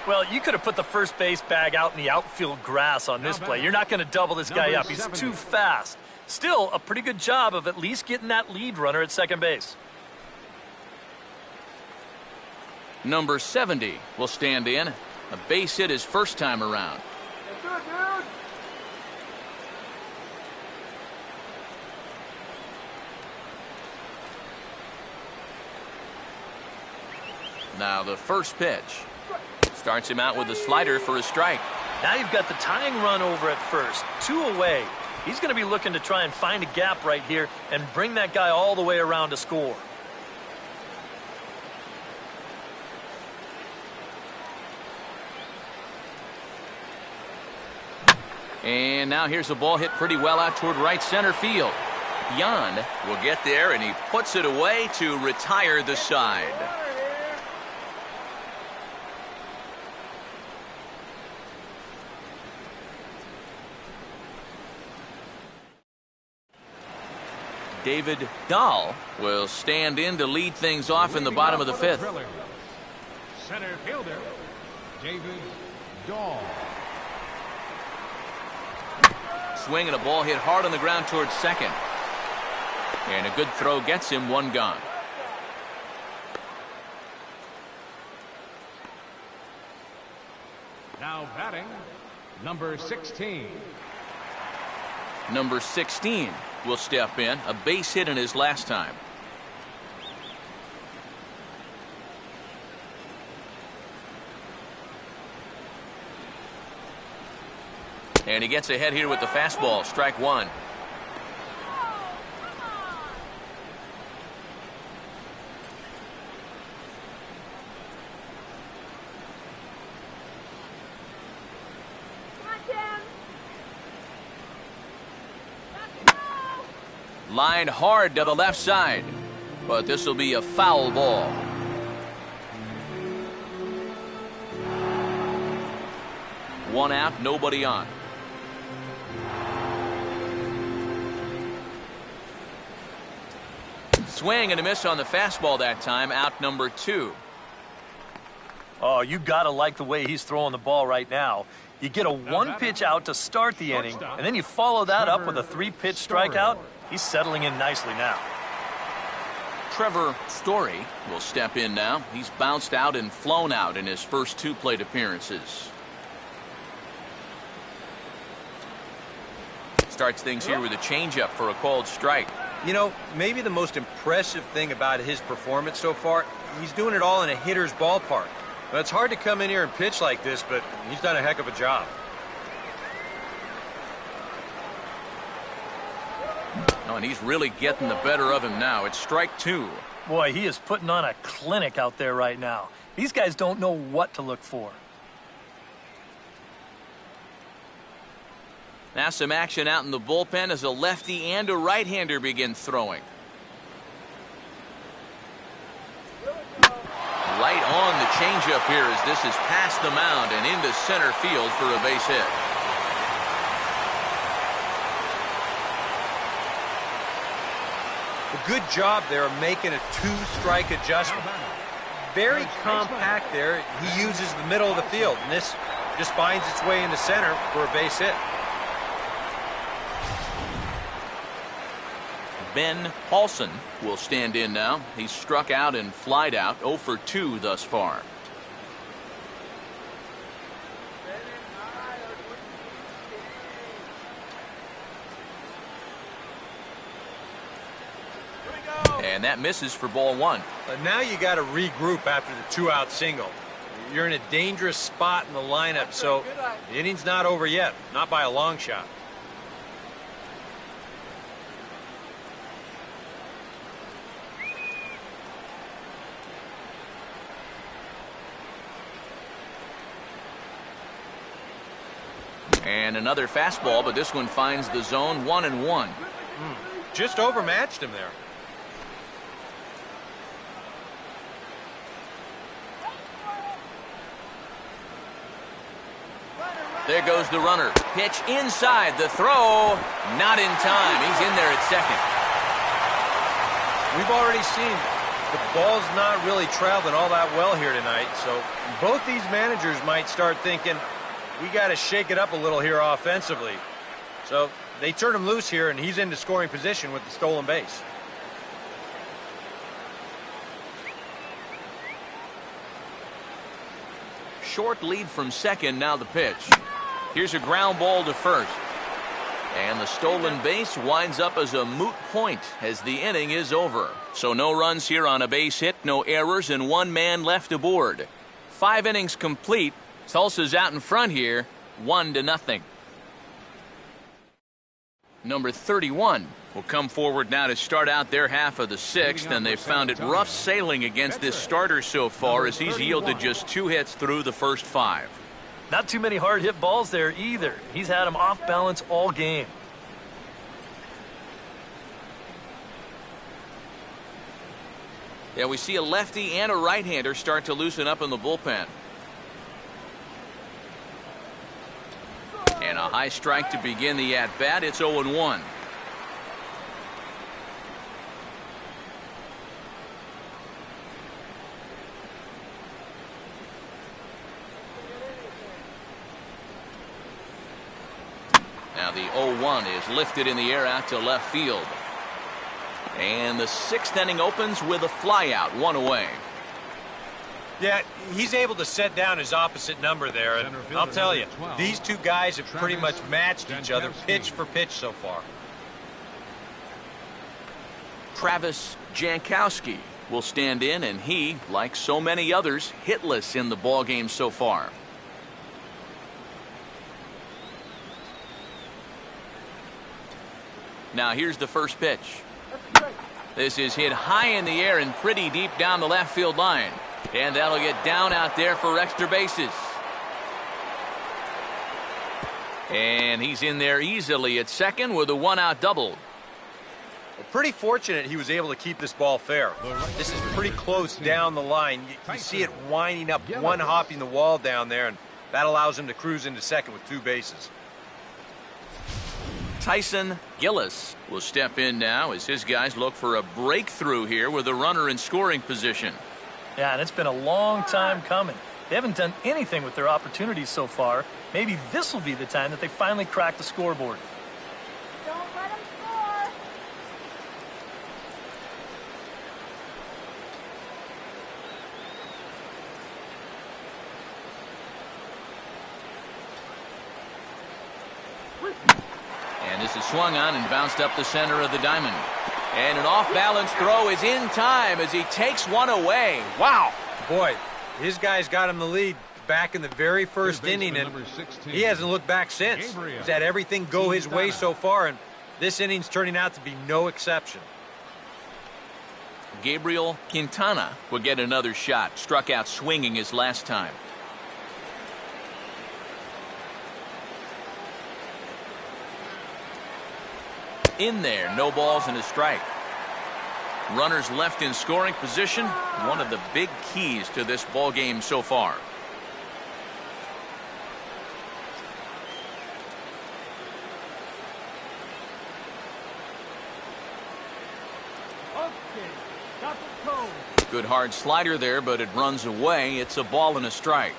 Well, you could have put the first base bag out in the outfield grass on this play. You're not going to double this guy up. He's too fast. Still, a pretty good job of at least getting that lead runner at second base. Number 70 will stand in. A base hit his first time around. Now the first pitch. Starts him out with a slider for a strike. Now you've got the tying run over at first. 2 away. He's going to be looking to try and find a gap right here and bring that guy all the way around to score. And now here's a ball hit pretty well out toward right center field. Jan will get there, and he puts it away to retire the side. David Dahl will stand in to lead things off in the bottom of the 5th. Center fielder, David Dahl. Swing and a ball hit hard on the ground towards second. And a good throw gets him one gone. Now batting, number 16. Number 16 will step in. A base hit in his last time. And he gets ahead here with the fastball. Strike one. Lined hard to the left side, but this will be a foul ball. One out, nobody on. Swing and a miss on the fastball that time. Out number 2. Oh, you gotta like the way he's throwing the ball right now. You get a one-pitch out to start the inning, and then you follow that up with a 3-pitch strikeout. He's settling in nicely now. Trevor Story will step in now. He's bounced out and flown out in his first 2 plate appearances. Starts things here with a changeup for a called strike. You know, maybe the most impressive thing about his performance so far, he's doing it all in a hitter's ballpark. Now, it's hard to come in here and pitch like this, but he's done a heck of a job. Oh, and he's really getting the better of him now. It's strike 2. Boy, he is putting on a clinic out there right now. These guys don't know what to look for. Now some action out in the bullpen as a lefty and a right-hander begin throwing. Right on the changeup here as this is past the mound and into center field for a base hit. A good job there of making a 2-strike adjustment. Very compact there. He uses the middle of the field, and this just finds its way into center for a base hit. Ben Paulson will stand in now. He's struck out and flied out, 0 for 2 thus far. And that misses for ball 1. But now you got to regroup after the 2-out single. You're in a dangerous spot in the lineup, so the inning's not over yet, not by a long shot. And another fastball, but this one finds the zone. 1-1. Just overmatched him there. There goes the runner. Pitch inside. The throw. Not in time. He's in there at second. We've already seen the ball's not really traveling all that well here tonight, so both these managers might start thinking, we got to shake it up a little here offensively. So they turn him loose here, and he's into scoring position with the stolen base. Short lead from second. Now the pitch. Here's a ground ball to first. And the stolen base winds up as a moot point as the inning is over. So no runs here on a base hit, no errors, and 1 man left aboard. 5 innings complete. Tulsa's out in front here, 1-0. Number 31 will come forward now to start out their half of the 6th, and they've found it rough sailing against this starter so far as he's yielded just 2 hits through the first 5. Not too many hard hit balls there either. He's had them off balance all game. Yeah, we see a lefty and a right-hander start to loosen up in the bullpen. And a high strike to begin the at-bat. It's 0-1. Now the 0-1 is lifted in the air out to left field. And the 6th inning opens with a flyout, 1 away. Yeah, he's able to set down his opposite number there, and I'll tell you, these two guys have pretty much matched each other pitch for pitch so far. Travis Jankowski will stand in, and he, like so many others, hitless in the ballgame so far. Now here's the first pitch. This is hit high in the air and pretty deep down the left field line. And that'll get down out there for extra bases. And he's in there easily at second with a 1-out double. Well, pretty fortunate he was able to keep this ball fair. This is pretty close down the line. You see it winding up, one hopping the wall down there, and that allows him to cruise into second with 2 bases. Tyson Gillis will step in now as his guys look for a breakthrough here with a runner in scoring position. Yeah, and it's been a long time coming. They haven't done anything with their opportunities so far. Maybe this will be the time that they finally crack the scoreboard. Don't let him score. And this is swung on and bounced up the center of the diamond. And an off-balance throw is in time as he takes one away. Wow. Boy, his guys got him the lead back in the very first inning, and he hasn't looked back since. He's had everything go his way so far, and this inning's turning out to be no exception. Gabriel Quintana will get another shot. Struck out swinging his last time. In there, no balls and a strike. Runners left in scoring position, one of the big keys to this ball game so far. Okay, got the cone. Good hard slider there, but it runs away. It's a ball and a strike.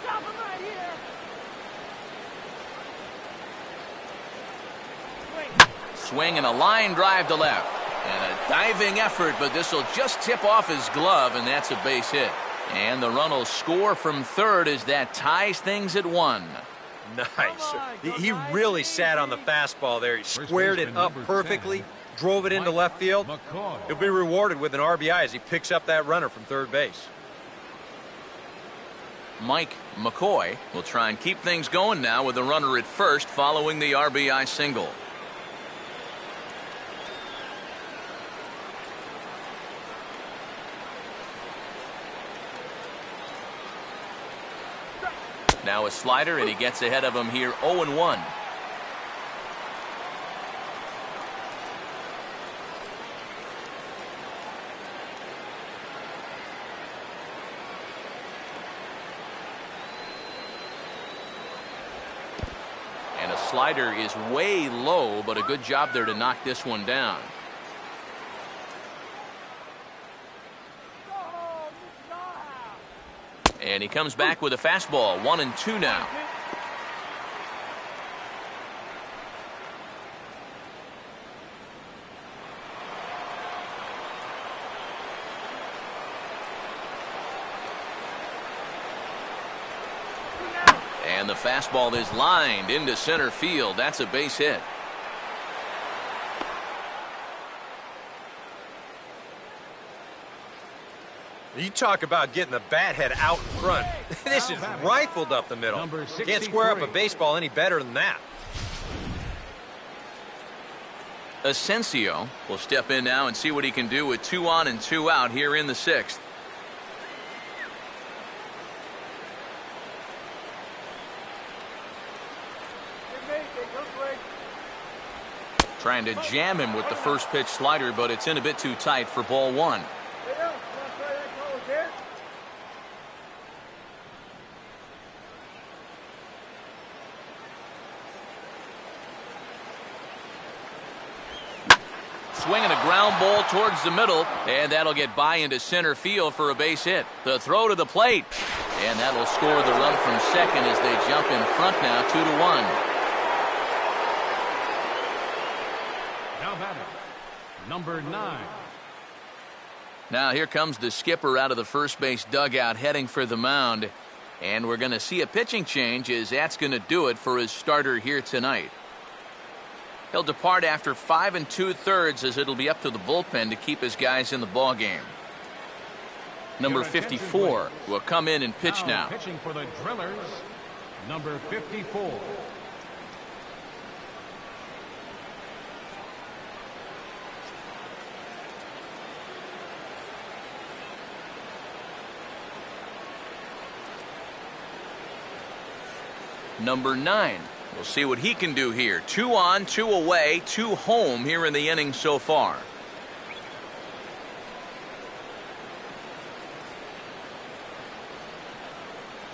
Stop him right here. Swing and a line drive to left. And a diving effort, but this will just tip off his glove, and that's a base hit. And the run will score from third as that ties things at 1. Nice. He really sat on the fastball there. He squared it up perfectly, drove it into left field. He'll be rewarded with an RBI as he picks up that runner from third base. Mike McCoy will try and keep things going now with a runner at first following the RBI single. Now a slider, and he gets ahead of him here, 0-1. And a slider is way low, but a good job there to knock this one down. And he comes back with a fastball, 1-2 now. And the fastball is lined into center field. That's a base hit. You talk about getting the bat head out in front. This is rifled up the middle. Can't square up a baseball any better than that. Asensio will step in now and see what he can do with 2 on and 2 out here in the 6th. Trying to jam him with the first pitch slider, but it's in a bit too tight for ball 1. swing and a ground ball towards the middle, and that'll get by into center field for a base hit. The throw to the plate, and that'll score the run from second as they jump in front now, 2-1. Now batting, number 9. Now here comes the skipper out of the first base dugout heading for the mound. And we're going to see a pitching change as that's going to do it for his starter here tonight. He'll depart after 5 2/3 as it'll be up to the bullpen to keep his guys in the ball game. Number 54 will come in and pitch now. Pitching for the Drillers, number 54. Number 9. We'll see what he can do here. 2 on, 2 away, 2 home here in the inning so far.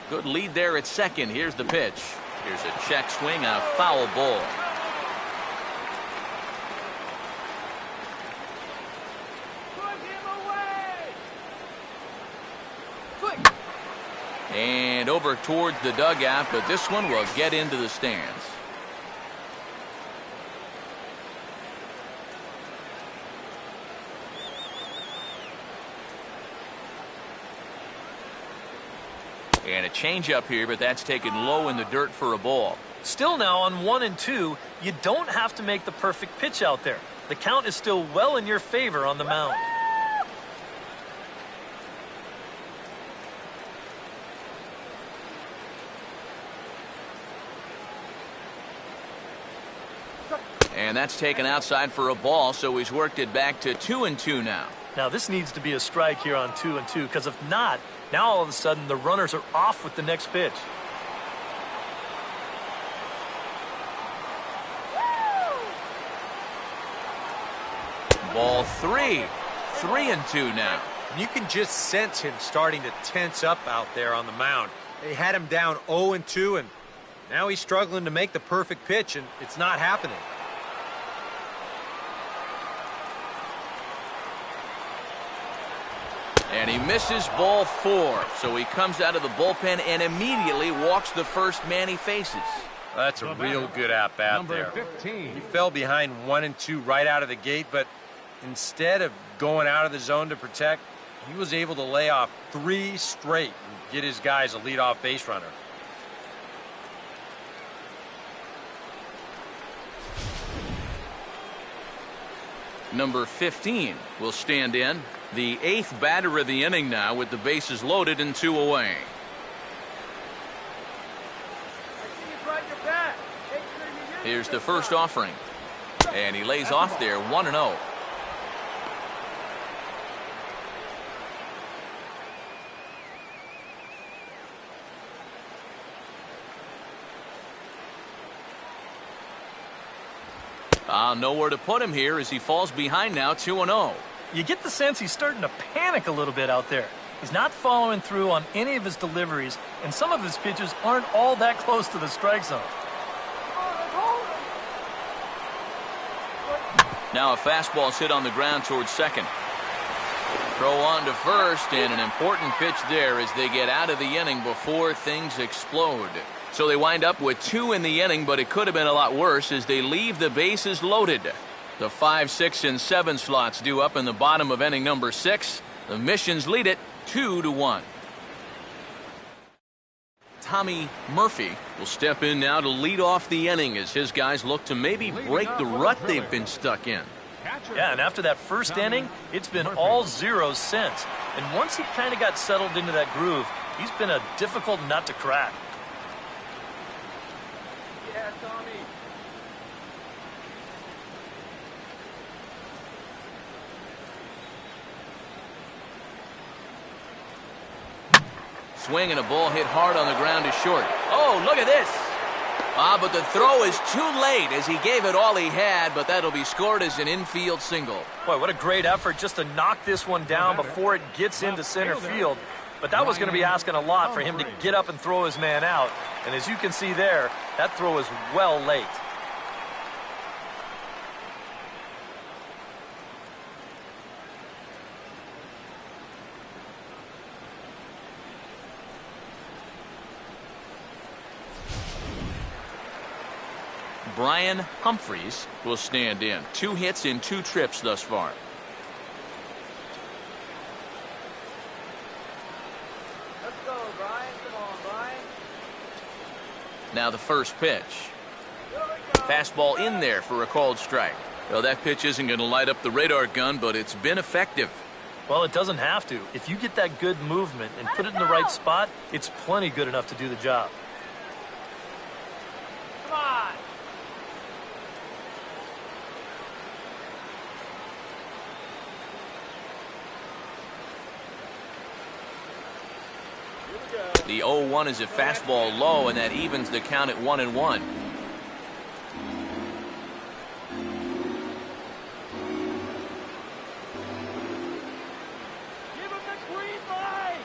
Good lead there at second. Here's the pitch. Here's a check swing and a foul ball. And over towards the dugout, but this one will get into the stands. And a changeup here, but that's taken low in the dirt for a ball. Still now on 1 and 2, you don't have to make the perfect pitch out there. The count is still well in your favor on the mound. And that's taken outside for a ball, so he's worked it back to 2 and 2 now. Now this needs to be a strike here on 2 and 2, because if not, now all of a sudden the runners are off with the next pitch. Ball 3. 3 and 2 now. You can just sense him starting to tense up out there on the mound. They had him down 0 and 2, and now he's struggling to make the perfect pitch, and it's not happening. And he misses ball 4, so he comes out of the bullpen and immediately walks the first man he faces. That's a real good at-bat there. 15. He fell behind 1 and 2 right out of the gate, but instead of going out of the zone to protect, he was able to lay off 3 straight and get his guys a leadoff base runner. Number 15 will stand in. The 8th batter of the inning now with the bases loaded and 2 away. Here's the first offering. And he lays off there 1-0. Nowhere to put him here as he falls behind now 2-0. You get the sense he's starting to panic a little bit out there. He's not following through on any of his deliveries, and some of his pitches aren't all that close to the strike zone. Now a fastball's hit on the ground towards second. Throw on to first, and an important pitch there as they get out of the inning before things explode. So they wind up with 2 in the inning, but it could have been a lot worse as they leave the bases loaded. The 5, 6, and 7 slots due up in the bottom of inning number 6. The Missions lead it 2-1. Tommy Murphy will step in now to lead off the inning as his guys look to maybe break the rut they've been stuck in. Yeah, and after that first inning, it's been all zeros since. And once he kind of got settled into that groove, he's been a difficult nut to crack. Yeah, Tommy. Swing and a ball hit hard on the ground is short. Oh, look at this. But the throw is too late as he gave it all he had, but that'll be scored as an infield single. Boy, what a great effort just to knock this one down before it gets into center field. But that was going to be asking a lot for him to get up and throw his man out. And as you can see there, that throw is well late. Brian Humphreys will stand in. 2 hits in 2 trips thus far. Let's go, Brian. Come on, Brian. Now the first pitch. Fastball in there for a called strike. Well, that pitch isn't going to light up the radar gun, but it's been effective. Well, it doesn't have to. If you get that good movement and put it in the right spot, it's plenty good enough to do the job. Come on. The 0-1 is a fastball low, and that evens the count at 1-1. Give him the green light.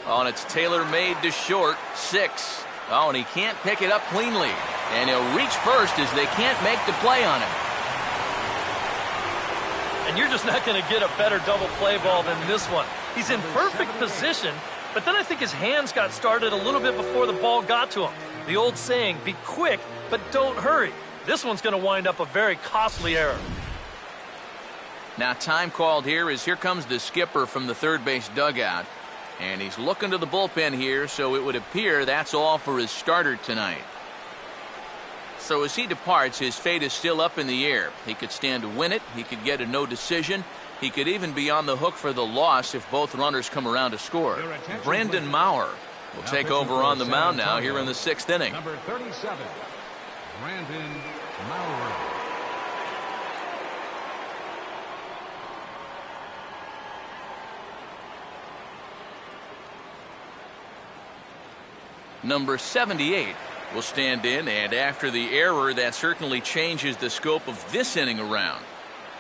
Oh, and it's tailor-made to short. 6. Oh, and he can't pick it up cleanly. And he'll reach first as they can't make the play on him. And you're just not going to get a better double play ball than this one. He's in perfect position, but then I think his hands got started a little bit before the ball got to him. The old saying, be quick, but don't hurry. This one's going to wind up a very costly error. Now time called here as here comes the skipper from the third base dugout. And he's looking to the bullpen here, so it would appear that's all for his starter tonight. So as he departs, his fate is still up in the air. He could stand to win it. He could get a no decision. He could even be on the hook for the loss if both runners come around to score. Brandon Maurer will take over on the mound now here in the 6th inning. Number 37, Brandon Maurer. Number 78 will stand in, and after the error, that certainly changes the scope of this inning around.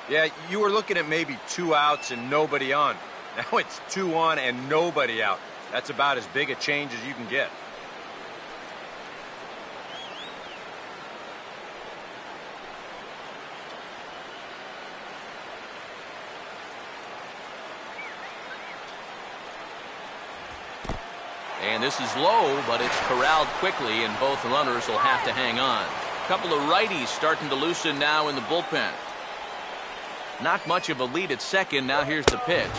Yeah, you were looking at maybe 2 outs and nobody on. Now it's 2 on and nobody out. That's about as big a change as you can get. And this is low, but it's corralled quickly, and both runners will have to hang on. A couple of righties starting to loosen now in the bullpen. Not much of a lead at second. Now here's the pitch.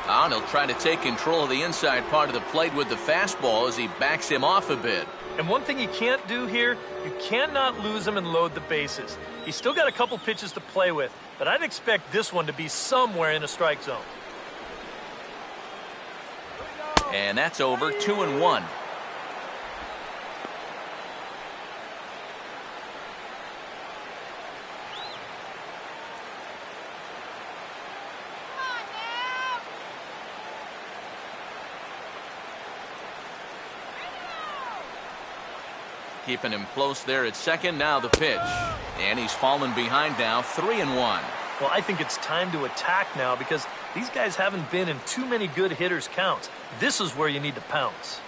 And he'll try to take control of the inside part of the plate with the fastball as he backs him off a bit. And one thing you can't do here, you cannot lose him and load the bases. He's still got a couple pitches to play with, but I'd expect this one to be somewhere in a strike zone. And that's over. 2-1. Keeping him close there at second. Now the pitch. And he's fallen behind now. 3-1. Well, I think it's time to attack now because these guys haven't been in too many good hitters' counts. This is where you need to pounce.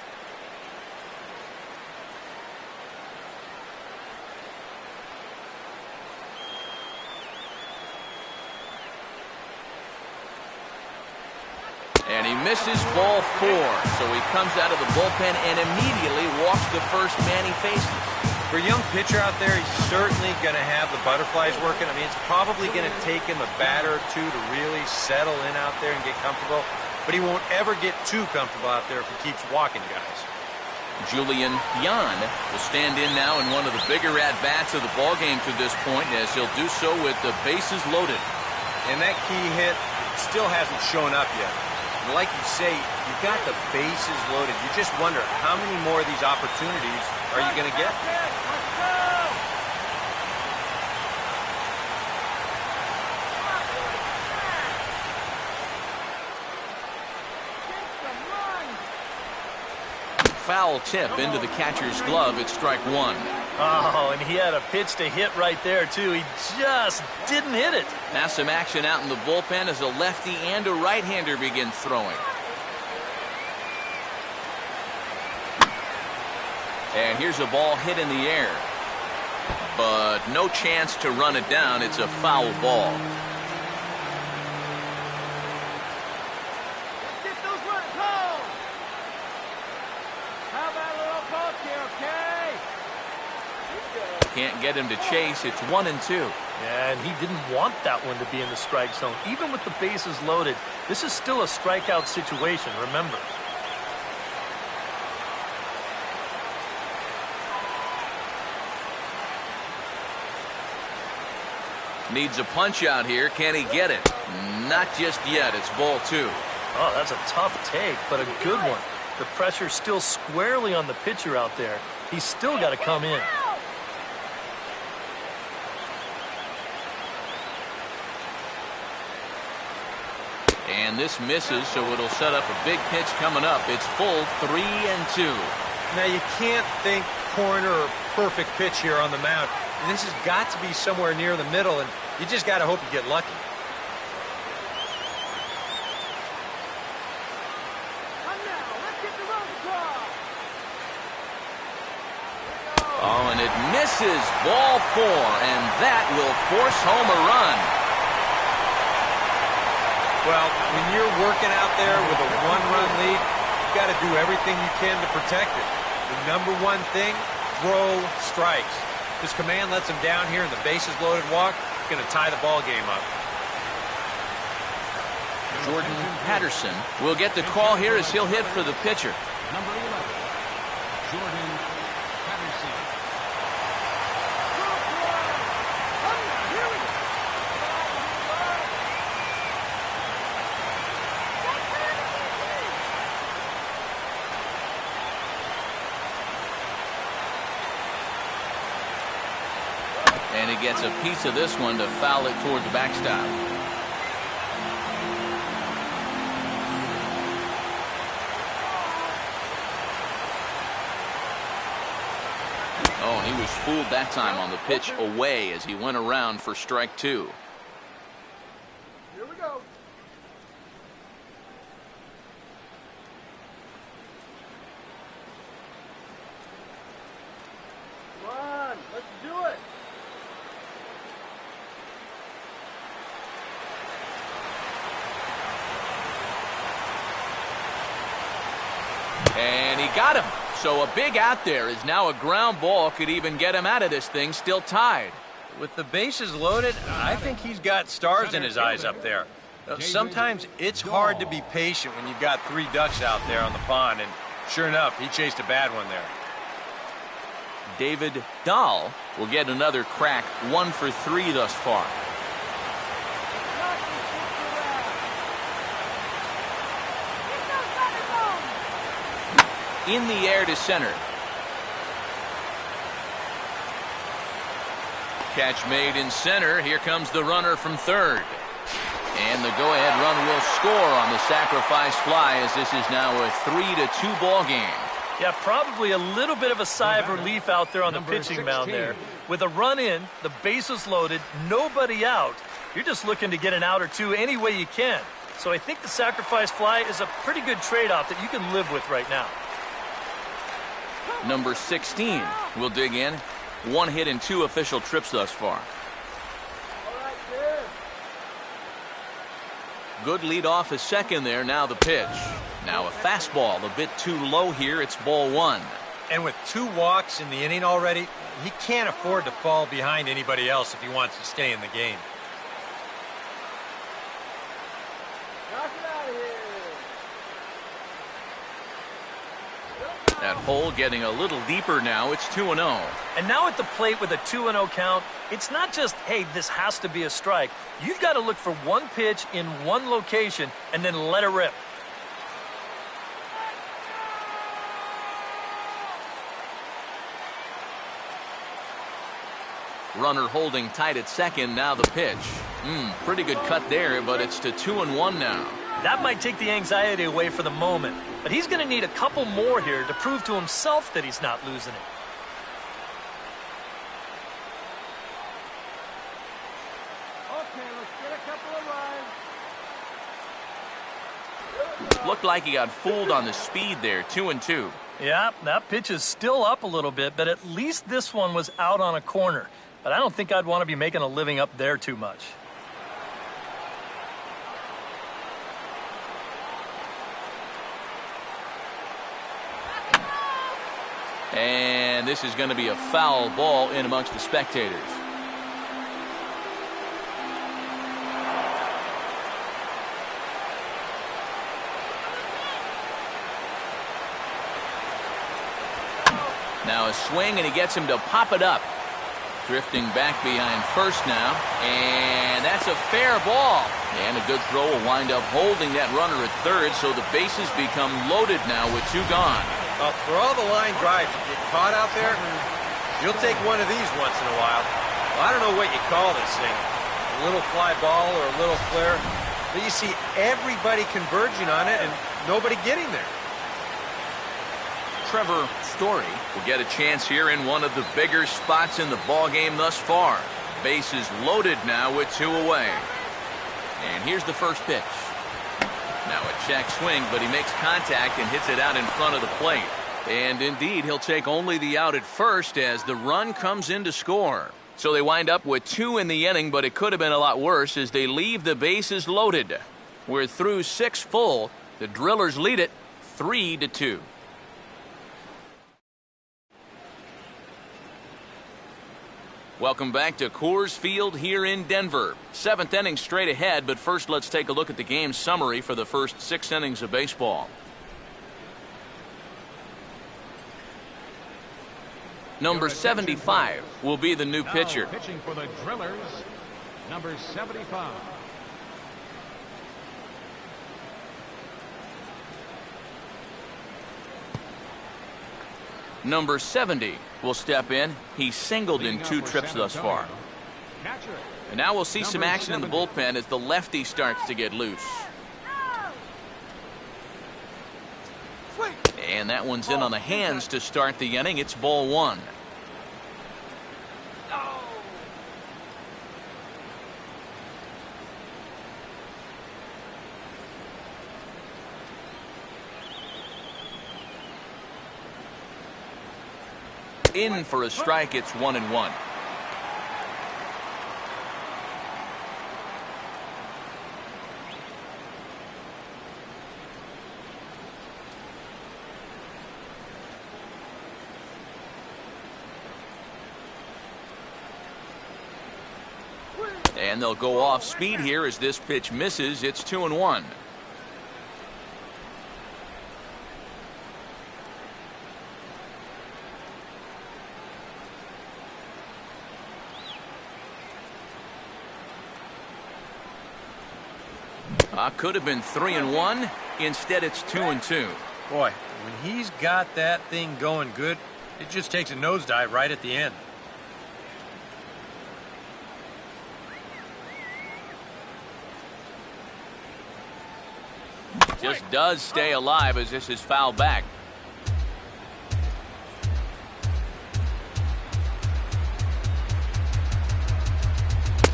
And he misses ball 4. So he comes out of the bullpen and immediately walks the first man he faces. For a young pitcher out there, he's certainly going to have the butterflies working. I mean, it's probably going to take him a batter or 2 to really settle in out there and get comfortable. But he won't ever get too comfortable out there if he keeps walking guys. Julian Yan will stand in now in one of the bigger at-bats of the ballgame to this point, as he'll do so with the bases loaded. And that key hit still hasn't shown up yet. And like you say, you've got the bases loaded. You just wonder how many more of these opportunities are you going to get? Foul tip into the catcher's glove at strike 1. Oh, and he had a pitch to hit right there, too. He just didn't hit it. Now some action out in the bullpen as a lefty and a right-hander begin throwing. And here's a ball hit in the air. But no chance to run it down. It's a foul ball. Get those runners home. Have Can't get him to chase. It's 1-2. Yeah, and he didn't want that one to be in the strike zone. Even with the bases loaded, this is still a strikeout situation, remember. Needs a punch out here. Can he get it? Not just yet. It's ball 2. Oh, that's a tough take, but a good one. The pressure's still squarely on the pitcher out there. He's still got to come in. And this misses, so it'll set up a big pitch coming up. It's full 3-2. Now, you can't think corner or perfect pitch here on the mound. This has got to be somewhere near the middle, and you just got to hope you get lucky. Oh, and it misses. Ball 4, and that will force home a run. Well, when you're working out there with a one-run lead, you've got to do everything you can to protect it. The number one thing, throw strikes. This command lets him down here, and the bases-loaded walk is going to tie the ball game up. Jordan Patterson will get the call here as he'll hit for the pitcher. Number 11, Jordan Patterson. And he gets a piece of this one to foul it toward the backstop. Oh, he was fooled that time on the pitch away as he went around for strike 2. Here we go. Come on, let's do it. And he got him. So a big out there is now a ground ball. Could even get him out of this thing, still tied. With the bases loaded, I think he's got stars in his eyes up there. Sometimes it's hard to be patient when you've got 3 ducks out there on the pond, and sure enough, he chased a bad one there. David Dahl will get another crack, 1 for 3 thus far. In the air to center. Catch made in center. Here comes the runner from third. And the go-ahead run will score on the sacrifice fly, as this is now a 3-2 ball game. Yeah, probably a little bit of a sigh of relief out there on the pitching mound there. With a run in, the bases loaded, nobody out. You're just looking to get an out or two any way you can. So I think the sacrifice fly is a pretty good trade-off that you can live with right now. Number 16 will dig in. 1 hit and 2 official trips thus far. All right, good. Good lead off is second there. Now the pitch. Now a fastball a bit too low here. It's ball 1. And with 2 walks in the inning already, he can't afford to fall behind anybody else if he wants to stay in the game. Knock it out of here. That hole getting a little deeper now. It's 2-0. And now at the plate with a 2-0 count, it's not just, hey, this has to be a strike. You've got to look for one pitch in one location and then let it rip. Runner holding tight at second. Now the pitch. Pretty good cut there, but it's to 2-1 now. That might take the anxiety away for the moment, but he's going to need a couple more here to prove to himself that he's not losing it. Okay, let's get a couple of runs. Looked like he got fooled on the speed there. 2-2. Yeah, that pitch is still up a little bit, but at least this one was out on a corner. But I don't think I'd want to be making a living up there too much. And And this is going to be a foul ball in amongst the spectators. Now a swing, and he gets him to pop it up. Drifting back behind first now, and that's a fair ball. And a good throw will wind up holding that runner at third, so the bases become loaded now with 2 gone. Well, for all the line drives you get caught out there, you'll take one of these once in a while. Well, I don't know what you call this thing, a little fly ball or a little flare, but you see everybody converging on it and nobody getting there. Trevor Story will get a chance here in one of the bigger spots in the ball game thus far. Bases loaded now with 2 away. And here's the first pitch. Now a check swing, but he makes contact and hits it out in front of the plate. And indeed, he'll take only the out at first as the run comes in to score. So they wind up with 2 in the inning, but it could have been a lot worse as they leave the bases loaded. We're through 6 full. The Drillers lead it 3-2. Welcome back to Coors Field here in Denver. 7th inning straight ahead, but first let's take a look at the game summary for the first 6 innings of baseball. Number 75 will be the new pitcher. Pitching for the Drillers, number 75. Number 70 will step in. He's singled in 2 trips thus far. And now we'll see some action in the bullpen as the lefty starts to get loose. And that one's in on the hands to start the inning. It's ball 1. In for a strike. It's 1-1. And they'll go off speed here as this pitch misses. It's 2-1. Could have been 3-1. Instead, it's 2-2. Boy, when he's got that thing going good, it just takes a nosedive right at the end. Just does stay alive as this is fouled back.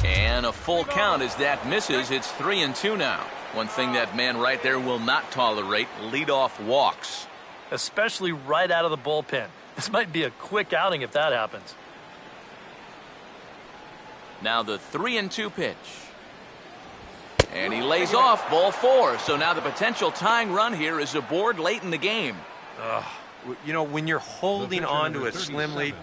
And a full count as that misses. It's 3-2 now. One thing that man right there will not tolerate: leadoff walks. Especially right out of the bullpen. This might be a quick outing if that happens. Now the 3-2 pitch. And he lays off, ball 4. So now the potential tying run here is aboard late in the game. You know, when you're holding on to a slim lead,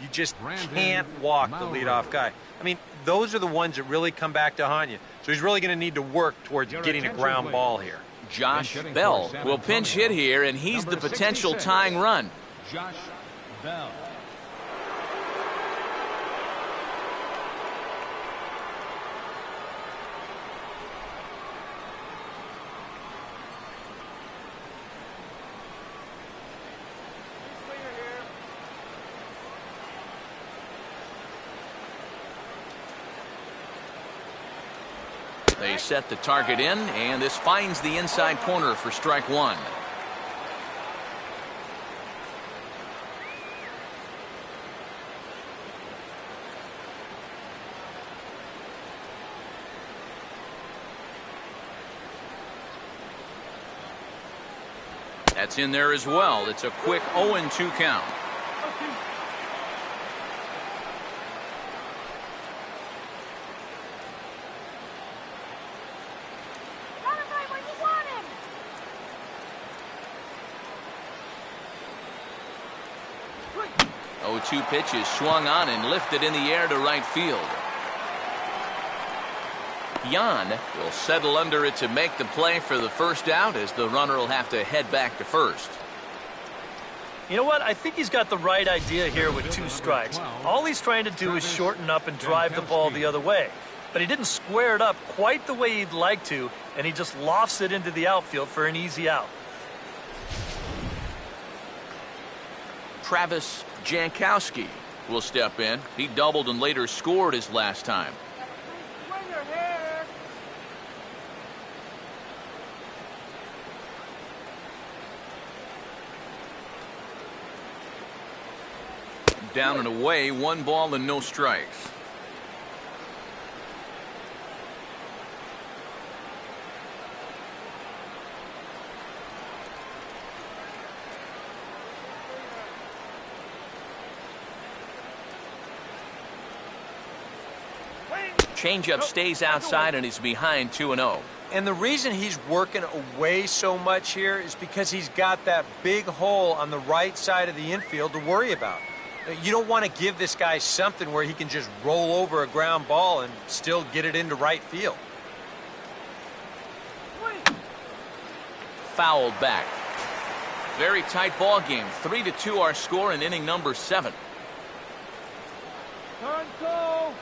you just can't walk the leadoff guy. I mean, those are the ones that really come back to haunt you. So he's really going to need to work towards getting a ground ball here. Josh Bell will pinch hit here, and he's the potential tying run. Josh Bell. They set the target in, and this finds the inside corner for strike 1. That's in there as well. It's a quick 0-2 count. 0-2 pitch is swung on and lifted in the air to right field. Jan will settle under it to make the play for the first out, as the runner will have to head back to first. You know what? I think he's got the right idea here with 2 strikes. All he's trying to do is shorten up and drive the ball the other way. But he didn't square it up quite the way he'd like to, and he just lofts it into the outfield for an easy out. Travis Jankowski will step in. He doubled and later scored his last time. Swinger here. Down and away, 1 ball and no strikes. Changeup stays outside and he's behind 2-0. And the reason he's working away so much here is because he's got that big hole on the right side of the infield to worry about. You don't want to give this guy something where he can just roll over a ground ball and still get it into right field. Fouled back. Very tight ball game. 3-2 our score in inning number 7. Turn go.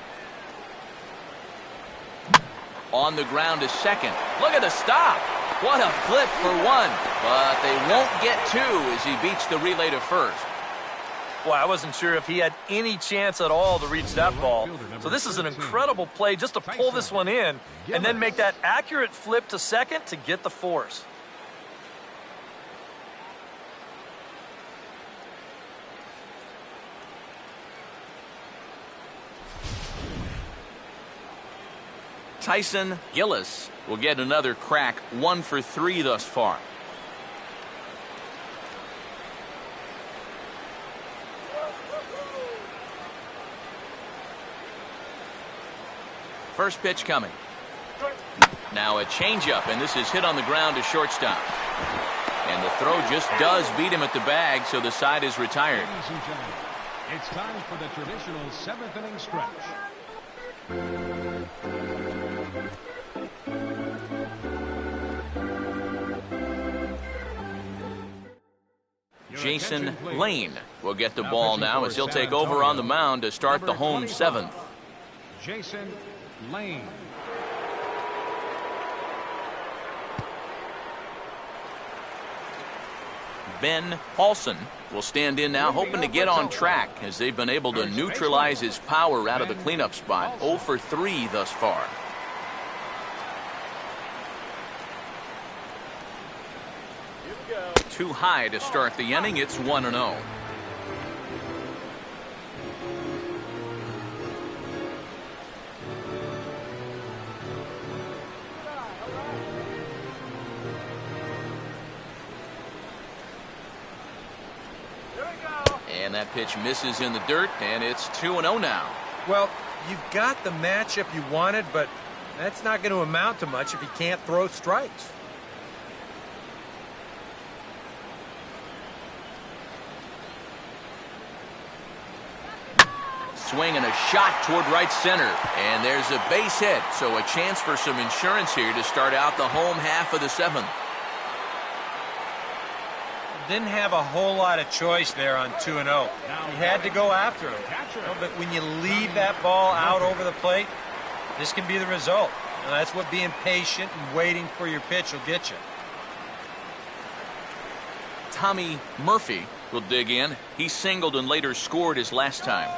On the ground is second. Look at the stop. What a flip for 1. But they won't get 2 as he beats the relay to first. Boy, I wasn't sure if he had any chance at all to reach that ball. So this is an incredible play just to pull this one in and then make that accurate flip to second to get the force. Tyson Gillis will get another crack, 1 for 3 thus far. First pitch coming. Now a changeup, and this is hit on the ground to shortstop. And the throw just does beat him at the bag, so the side is retired. Ladies and gentlemen, it's time for the traditional 7th inning stretch. Jason Lane will get the ball now as he'll take over on the mound to start the home 7th. Jason Lane. Ben Paulson will stand in now, hoping to get on track as they've been able to neutralize his power out of the cleanup spot. 0 for 3 thus far. Too high to start the inning. It's 1-0. And that pitch misses in the dirt, and it's 2-0 now. Well, you've got the matchup you wanted, but that's not going to amount to much if you can't throw strikes. Swing and a shot toward right center. And there's a base hit, so a chance for some insurance here to start out the home half of the 7th. Didn't have a whole lot of choice there on 2-0. He had to go after him. But when you leave that ball out over the plate, this can be the result. And that's what being patient and waiting for your pitch will get you. Tommy Murphy will dig in. He singled and later scored his last time.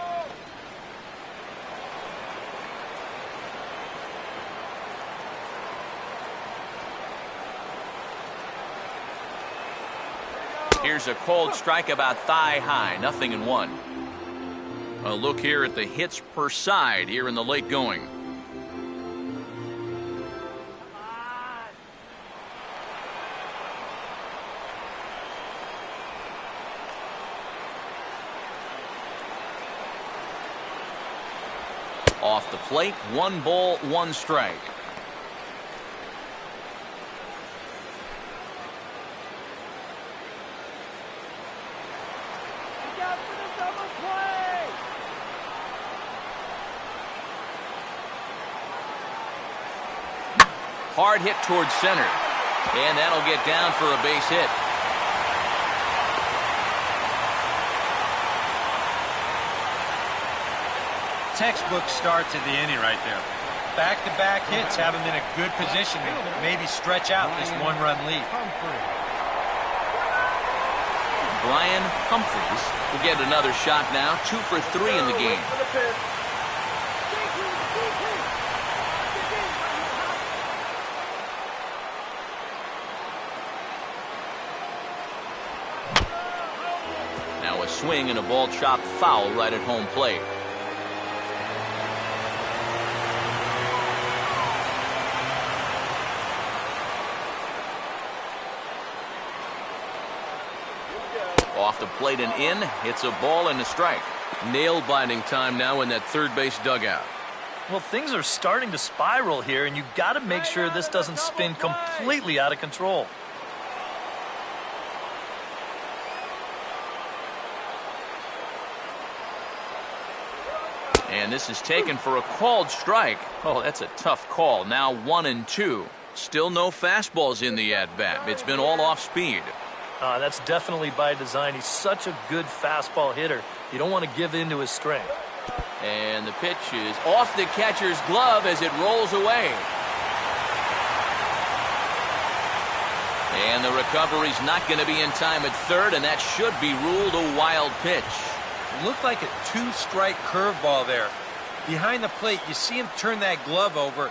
Here's a cold strike about thigh high, 0-1. A look here at the hits per side here in the late going. Off the plate, 1 ball, 1 strike. Look out for the double play. Hard hit towards center. And that'll get down for a base hit. Textbook starts at the inning right there. Back-to-back hits have him in a good position to maybe stretch out this one-run lead. Brian Humphreys will get another shot now. 2 for 3 in the game. Now a swing and a ball chopped foul right at home plate. Off the plate and in. It's a ball and a strike. Nail-biting time now in that third base dugout. Well, things are starting to spiral here, and you've got to make sure this doesn't spin completely out of control. And this is taken for a called strike. Oh, that's a tough call. Now 1-2. Still no fastballs in the at-bat. It's been all off speed. That's definitely by design. He's such a good fastball hitter. You don't want to give in to his strength. And the pitch is off the catcher's glove as it rolls away. And the recovery's not going to be in time at third, and that should be ruled a wild pitch. It looked like a 2-strike curveball there. Behind the plate, you see him turn that glove over,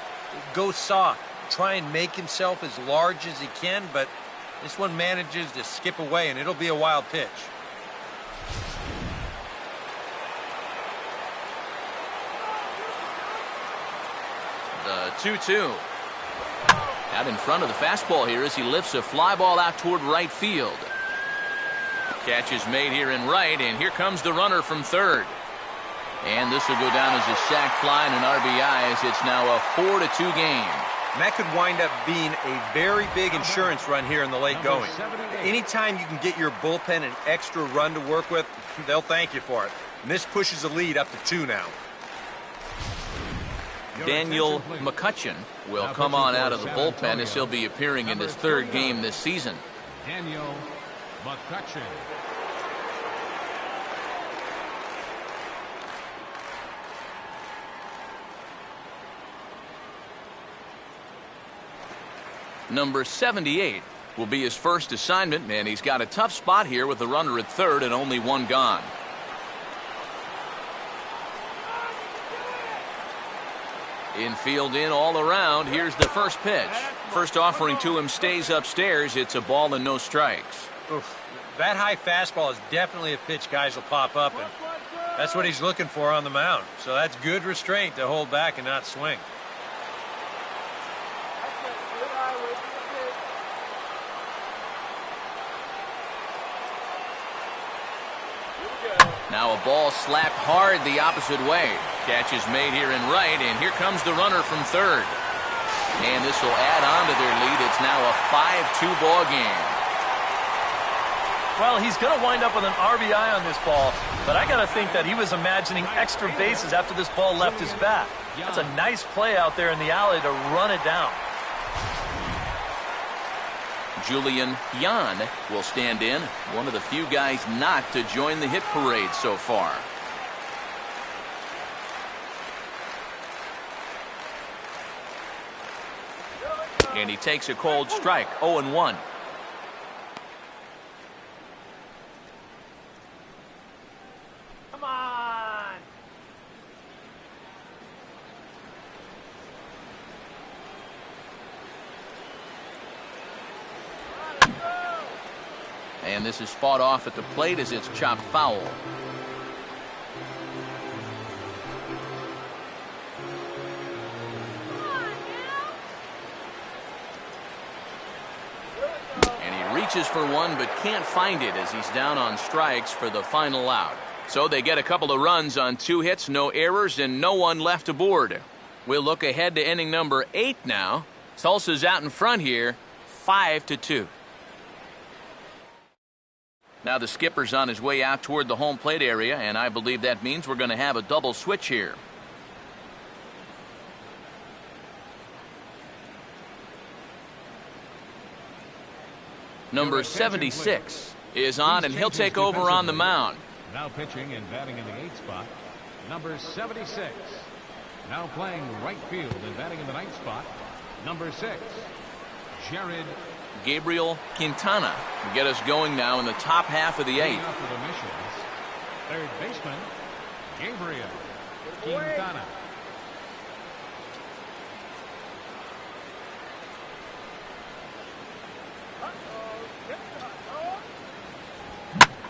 go soft, try and make himself as large as he can, but this one manages to skip away, and it'll be a wild pitch. The 2-2. Out in front of the fastball here as he lifts a fly ball out toward right field. Catch is made here in right, and here comes the runner from third. And this will go down as a sac fly and an RBI as it's now a 4-2 game. And that could wind up being a very big insurance run here in the late going. Anytime you can get your bullpen an extra run to work with, they'll thank you for it. And this pushes the lead up to 2 now. Daniel McCutchen will come on out of the bullpen as he'll be appearing in his third game this season. Daniel McCutchen. Number 78 will be his first assignment, and he's got a tough spot here with the runner at third and only 1 gone. Infield in all around. Here's the first pitch. First offering to him stays upstairs. It's a ball and no strikes. Oof. That high fastball is definitely a pitch guys will pop up, and that's what he's looking for on the mound. So that's good restraint to hold back and not swing. Now a ball slapped hard the opposite way. Catch is made here in right, and here comes the runner from third. And this will add on to their lead. It's now a 5-2 ball game. Well, he's going to wind up with an RBI on this ball, but I got to think that he was imagining extra bases after this ball left his bat. That's a nice play out there in the alley to run it down. Julian Yan will stand in, one of the few guys not to join the hit parade so far. And he takes a cold strike, 0-1. Come on. And this is fought off at the plate as it's chopped foul. And he reaches for one but can't find it as he's down on strikes for the final out. So they get a couple of runs on 2 hits, no errors, and no one left aboard. We'll look ahead to inning number 8 now. Tulsa's out in front here, 5-2. Now the skipper's on his way out toward the home plate area, and I believe that means we're going to have a double switch here. Number 76 is on, and he'll take over on the mound. Now pitching and batting in the 8th spot, number 76. Now playing right field and batting in the 9th spot, number 6, Jared Gabriel Quintana will get us going now in the top half of the 8th. For the Missions, third baseman, Gabriel Quintana.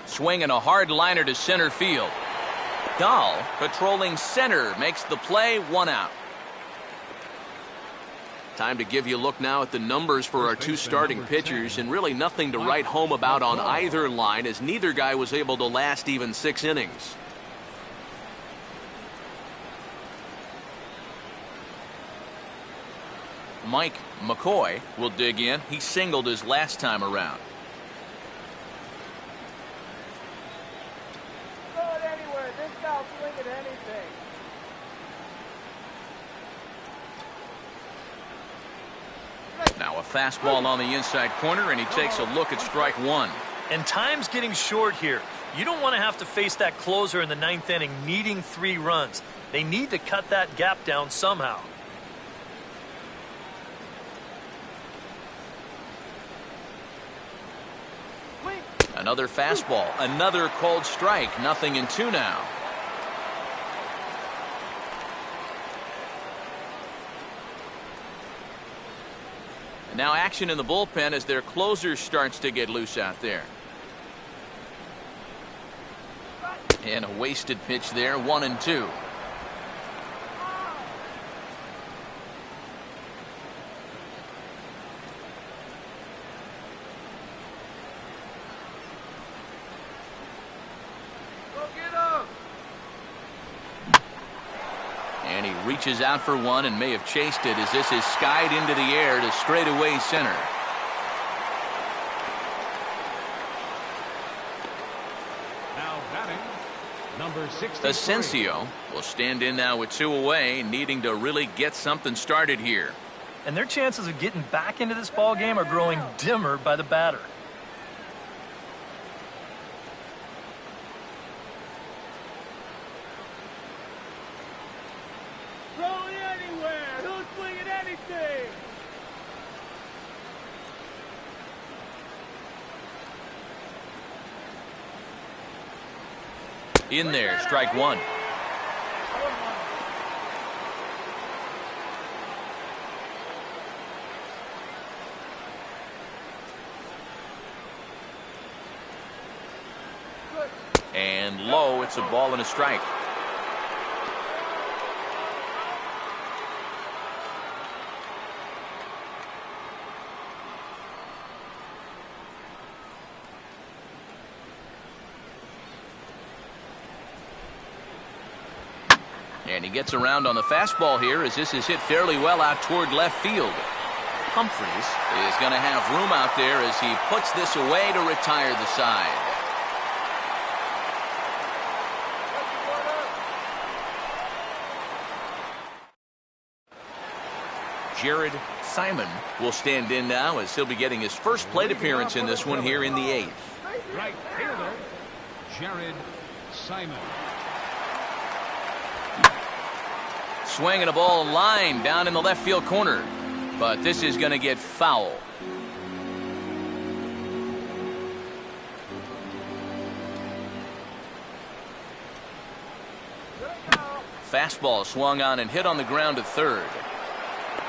Swinging a hard liner to center field. Dahl, patrolling center, makes the play, 1 out. Time to give you a look now at the numbers for our 2 starting pitchers, and really nothing to write home about on either line, as neither guy was able to last even 6 innings. Mike McCoy will dig in. He singled his last time around. Throw it anywhere. This guy'll swing at anything. Now a fastball on the inside corner, and he takes a look at strike 1. And time's getting short here. You don't want to have to face that closer in the 9th inning needing 3 runs. They need to cut that gap down somehow. Another fastball, another called strike, 0-2 now. Now action in the bullpen as their closer starts to get loose out there. And a wasted pitch there, 1-2. And he reaches out for one and may have chased it as this is skied into the air to straightaway center. Now batting, number 63. Asensio will stand in now with 2 away, needing to really get something started here. And their chances of getting back into this ball game are growing dimmer by the batter. Throw it anywhere. Who's swinging anything? In there, strike 1. And low, it's a ball and a strike. And he gets around on the fastball here as this is hit fairly well out toward left field. Humphreys is going to have room out there as he puts this away to retire the side. Jared Simon will stand in now as he'll be getting his first plate appearance in this one here in the 8th. Right fielder, Jared Simon. Swinging a ball line down in the left field corner, but this is going to get foul. Fastball swung on and hit on the ground to third.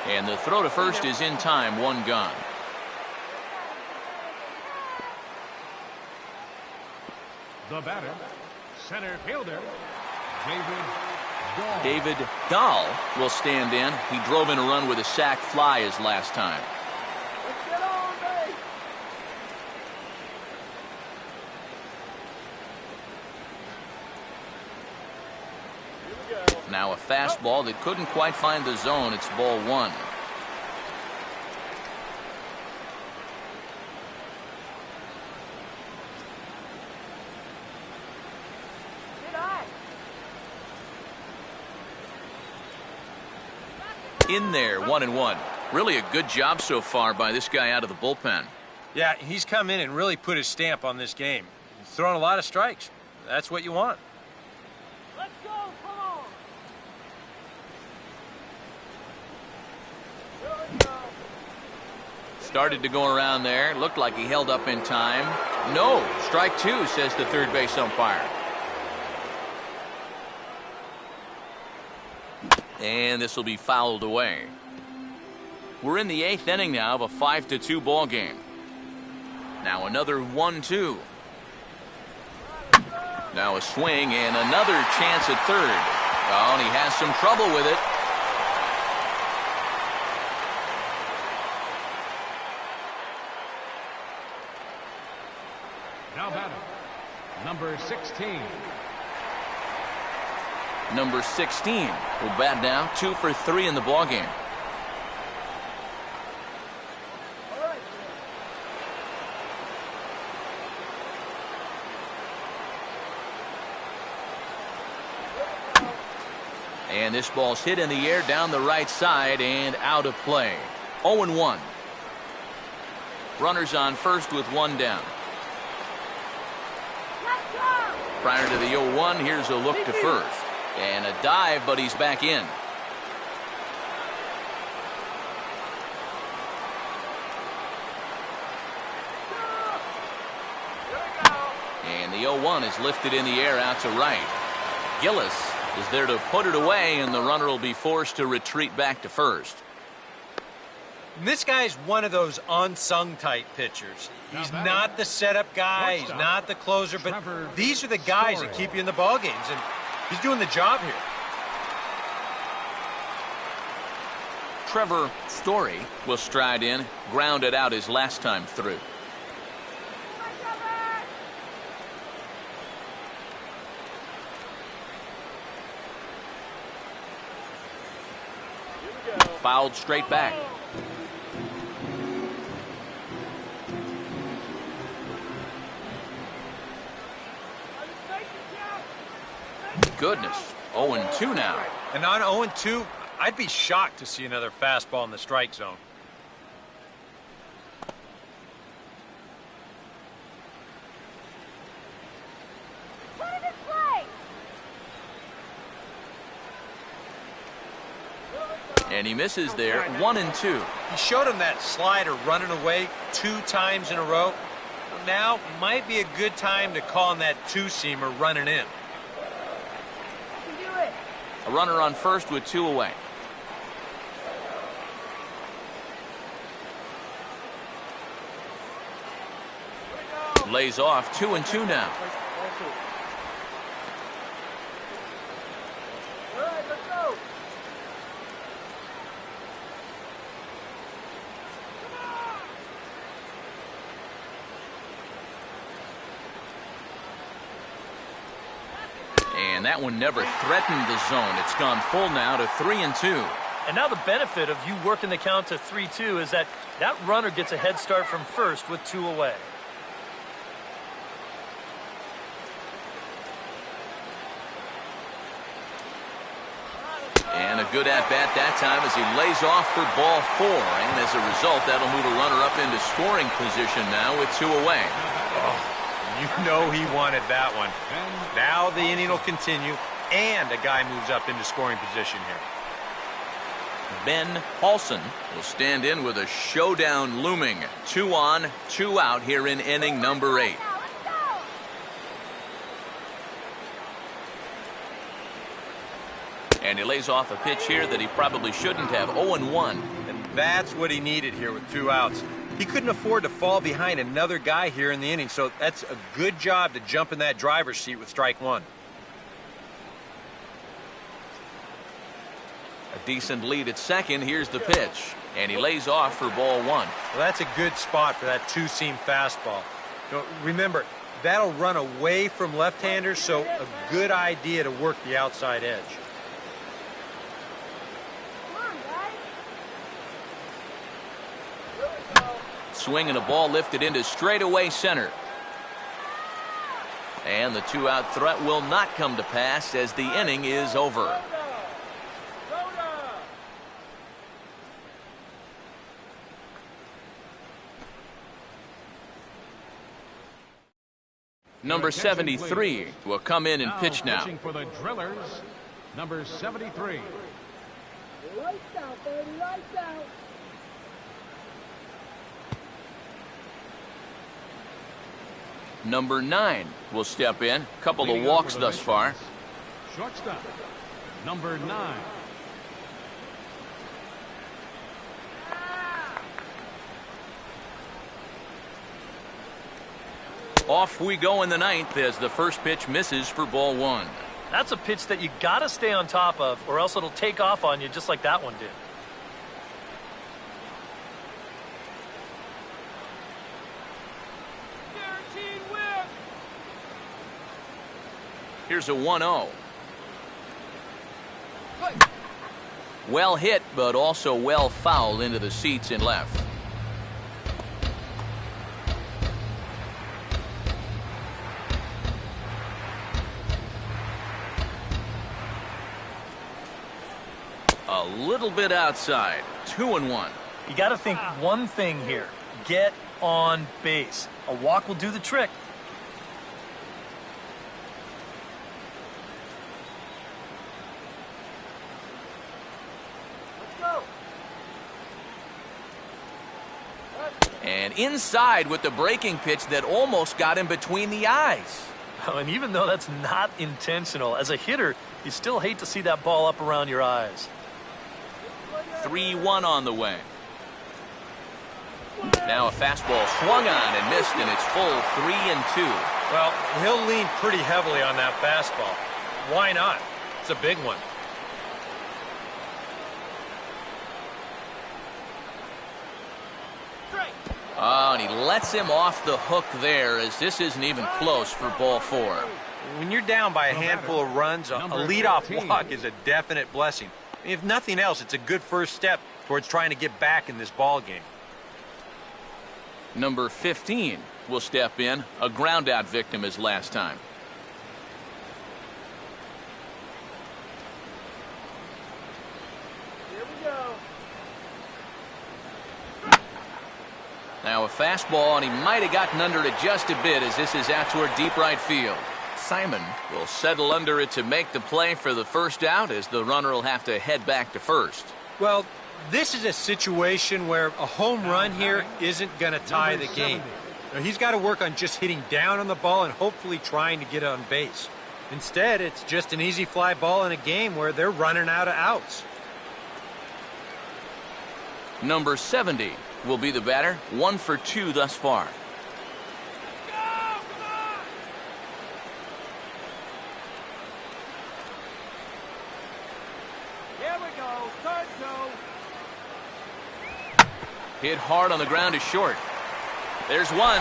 And the throw to first is in time, 1 gone. The batter, center fielder, David Dahl will stand in. He drove in a run with a sac fly his last time. Let's get on, baby. Here we go. Now a fastball that couldn't quite find the zone. It's ball 1. In there, 1-1. Really a good job so far by this guy out of the bullpen. Yeah, he's come in and really put his stamp on this game. He's thrown a lot of strikes. That's what you want. Let's go, come on. Here we go. Started to go around there. Looked like he held up in time. No, strike two, says the third base umpire. And this will be fouled away. We're in the 8th inning now of a 5-2 ball game. Now another 1-2. Now a swing and another chance at third. Oh, and he has some trouble with it. Now batting, number 16. Number 16 will bat now, 2 for 3 in the ball game. And this ball's hit in the air down the right side and out of play. 0-1. Runners on first with one down. Prior to the 0-1, here's a look to first. And a dive, but he's back in. And the 0-1 is lifted in the air out to right. Gillis is there to put it away, and the runner will be forced to retreat back to first. This guy's one of those unsung type pitchers. He's not the setup guy, he's not the closer, but these are the guys that keep you in the ball games, and he's doing the job here. Trevor Story will stride in, grounded out his last time through. Fouled straight back. Goodness, 0-2 now. And on 0-2, I'd be shocked to see another fastball in the strike zone. Put it in play. And he misses there, 1-2. He showed him that slider running away 2 times in a row. Now might be a good time to call on that 2-seamer running in. A runner on first with 2 away. Lays off, 2-2 now. All right, let's go. And that one never threatened the zone. It's gone full now to 3-2. And now the benefit of you working the count to 3-2 is that runner gets a head start from first with 2 away. And a good at-bat that time as he lays off for ball 4. And as a result, that'll move a runner up into scoring position now with 2 away. You know he wanted that one. Now the inning will continue, and a guy moves up into scoring position here. Ben Paulson will stand in with a showdown looming. 2 on, 2 out here in inning number 8. And he lays off a pitch here that he probably shouldn't have. 0-1. And that's what he needed here with 2 outs. He couldn't afford to fall behind another guy here in the inning, so that's a good job to jump in that driver's seat with strike 1. A decent lead at second. Here's the pitch. And he lays off for ball 1. Well, that's a good spot for that 2-seam fastball. Remember, that'll run away from left-handers, so a good idea to work the outside edge. Swing and a ball lifted into straightaway center. And the 2-out threat will not come to pass as the inning is over. Number 73 will come in and pitch now. Pitching for the Drillers, number 73. Lights out, baby, lights out. Number 9 will step in. Couple of Leading off walks for the thus far. Missions, shortstop, number 9. Off we go in the ninth as the first pitch misses for ball 1. That's a pitch that you got to stay on top of, or else it'll take off on you just like that one did. Guaranteed win. Here's a 1-0. Well hit, but also well fouled into the seats in left. A little bit outside. 2-1. You got to think one thing here. Get on base. A walk will do the trick. Go. And inside with the breaking pitch that almost got him between the eyes. And even though that's not intentional, as a hitter, you still hate to see that ball up around your eyes. 3-1 on the way. Now a fastball swung on and missed, and it's full 3-2. Well, he'll lean pretty heavily on that fastball. Why not? It's a big one. Oh, and he lets him off the hook there, as this isn't even close for ball 4. When you're down by a handful of runs, a leadoff 15. walk is a definite blessing. If nothing else, it's a good first step towards trying to get back in this ball game. Number 15 will step in, a ground-out victim as last time. Here we go. Now a fastball, and he might have gotten under it just a bit as this is out toward deep right field. Simon will settle under it to make the play for the first out, as the runner will have to head back to first. Well, this is a situation where a home run here isn't going to tie the game. Now, he's got to work on just hitting down on the ball and hopefully trying to get on base. Instead, it's just an easy fly ball in a game where they're running out of outs. Number 70 will be the batter, 1 for 2 thus far. Here we go. Turn 2. Hit hard on the ground is short. There's one.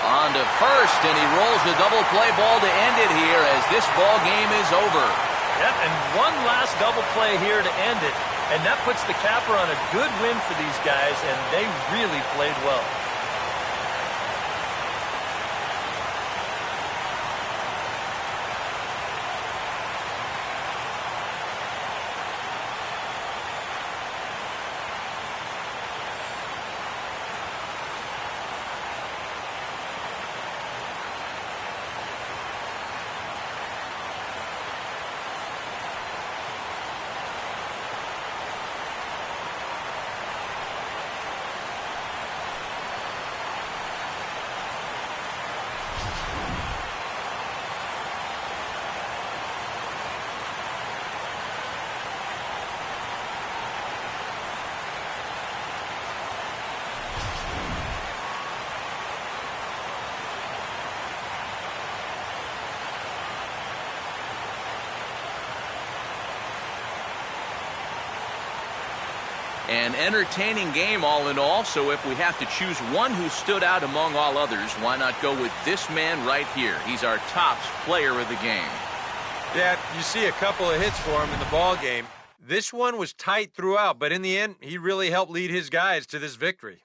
On to first, and he rolls the double play ball to end it here as this ball game is over. Yep, and one last double play here to end it. And that puts the capper on a good win for these guys, and they really played well. An entertaining game all in all, so if we have to choose one who stood out among all others, why not go with this man right here? He's our tops player of the game. Yeah, you see a couple of hits for him in the ball game. This one was tight throughout, but in the end, he really helped lead his guys to this victory.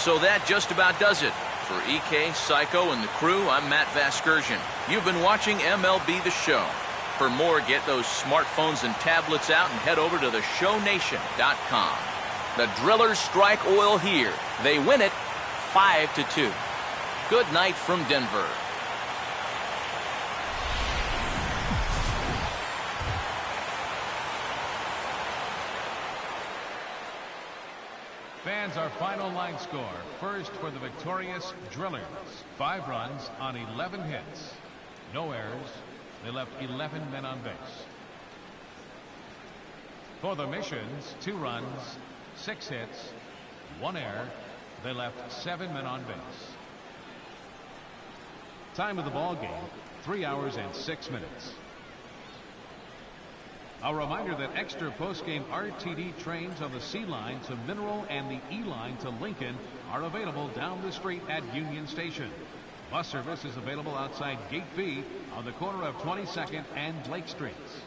So that just about does it. For EK, Psycho, and the crew, I'm Matt Vasgersian. You've been watching MLB The Show. For more, get those smartphones and tablets out and head over to theshownation.com. The Drillers strike oil here. They win it 5-2. Good night from Denver. Fans, our final line score. First for the victorious Drillers. 5 runs on 11 hits. No errors. They left 11 men on base. For the Missions, 2 runs, 6 hits, 1 error. They left 7 men on base. Time of the ball game, 3 hours and 6 minutes. A reminder that extra postgame RTD trains on the C line to Mineral and the E line to Lincoln are available down the street at Union Station. Bus service is available outside Gate B on the corner of 22nd and Blake Streets.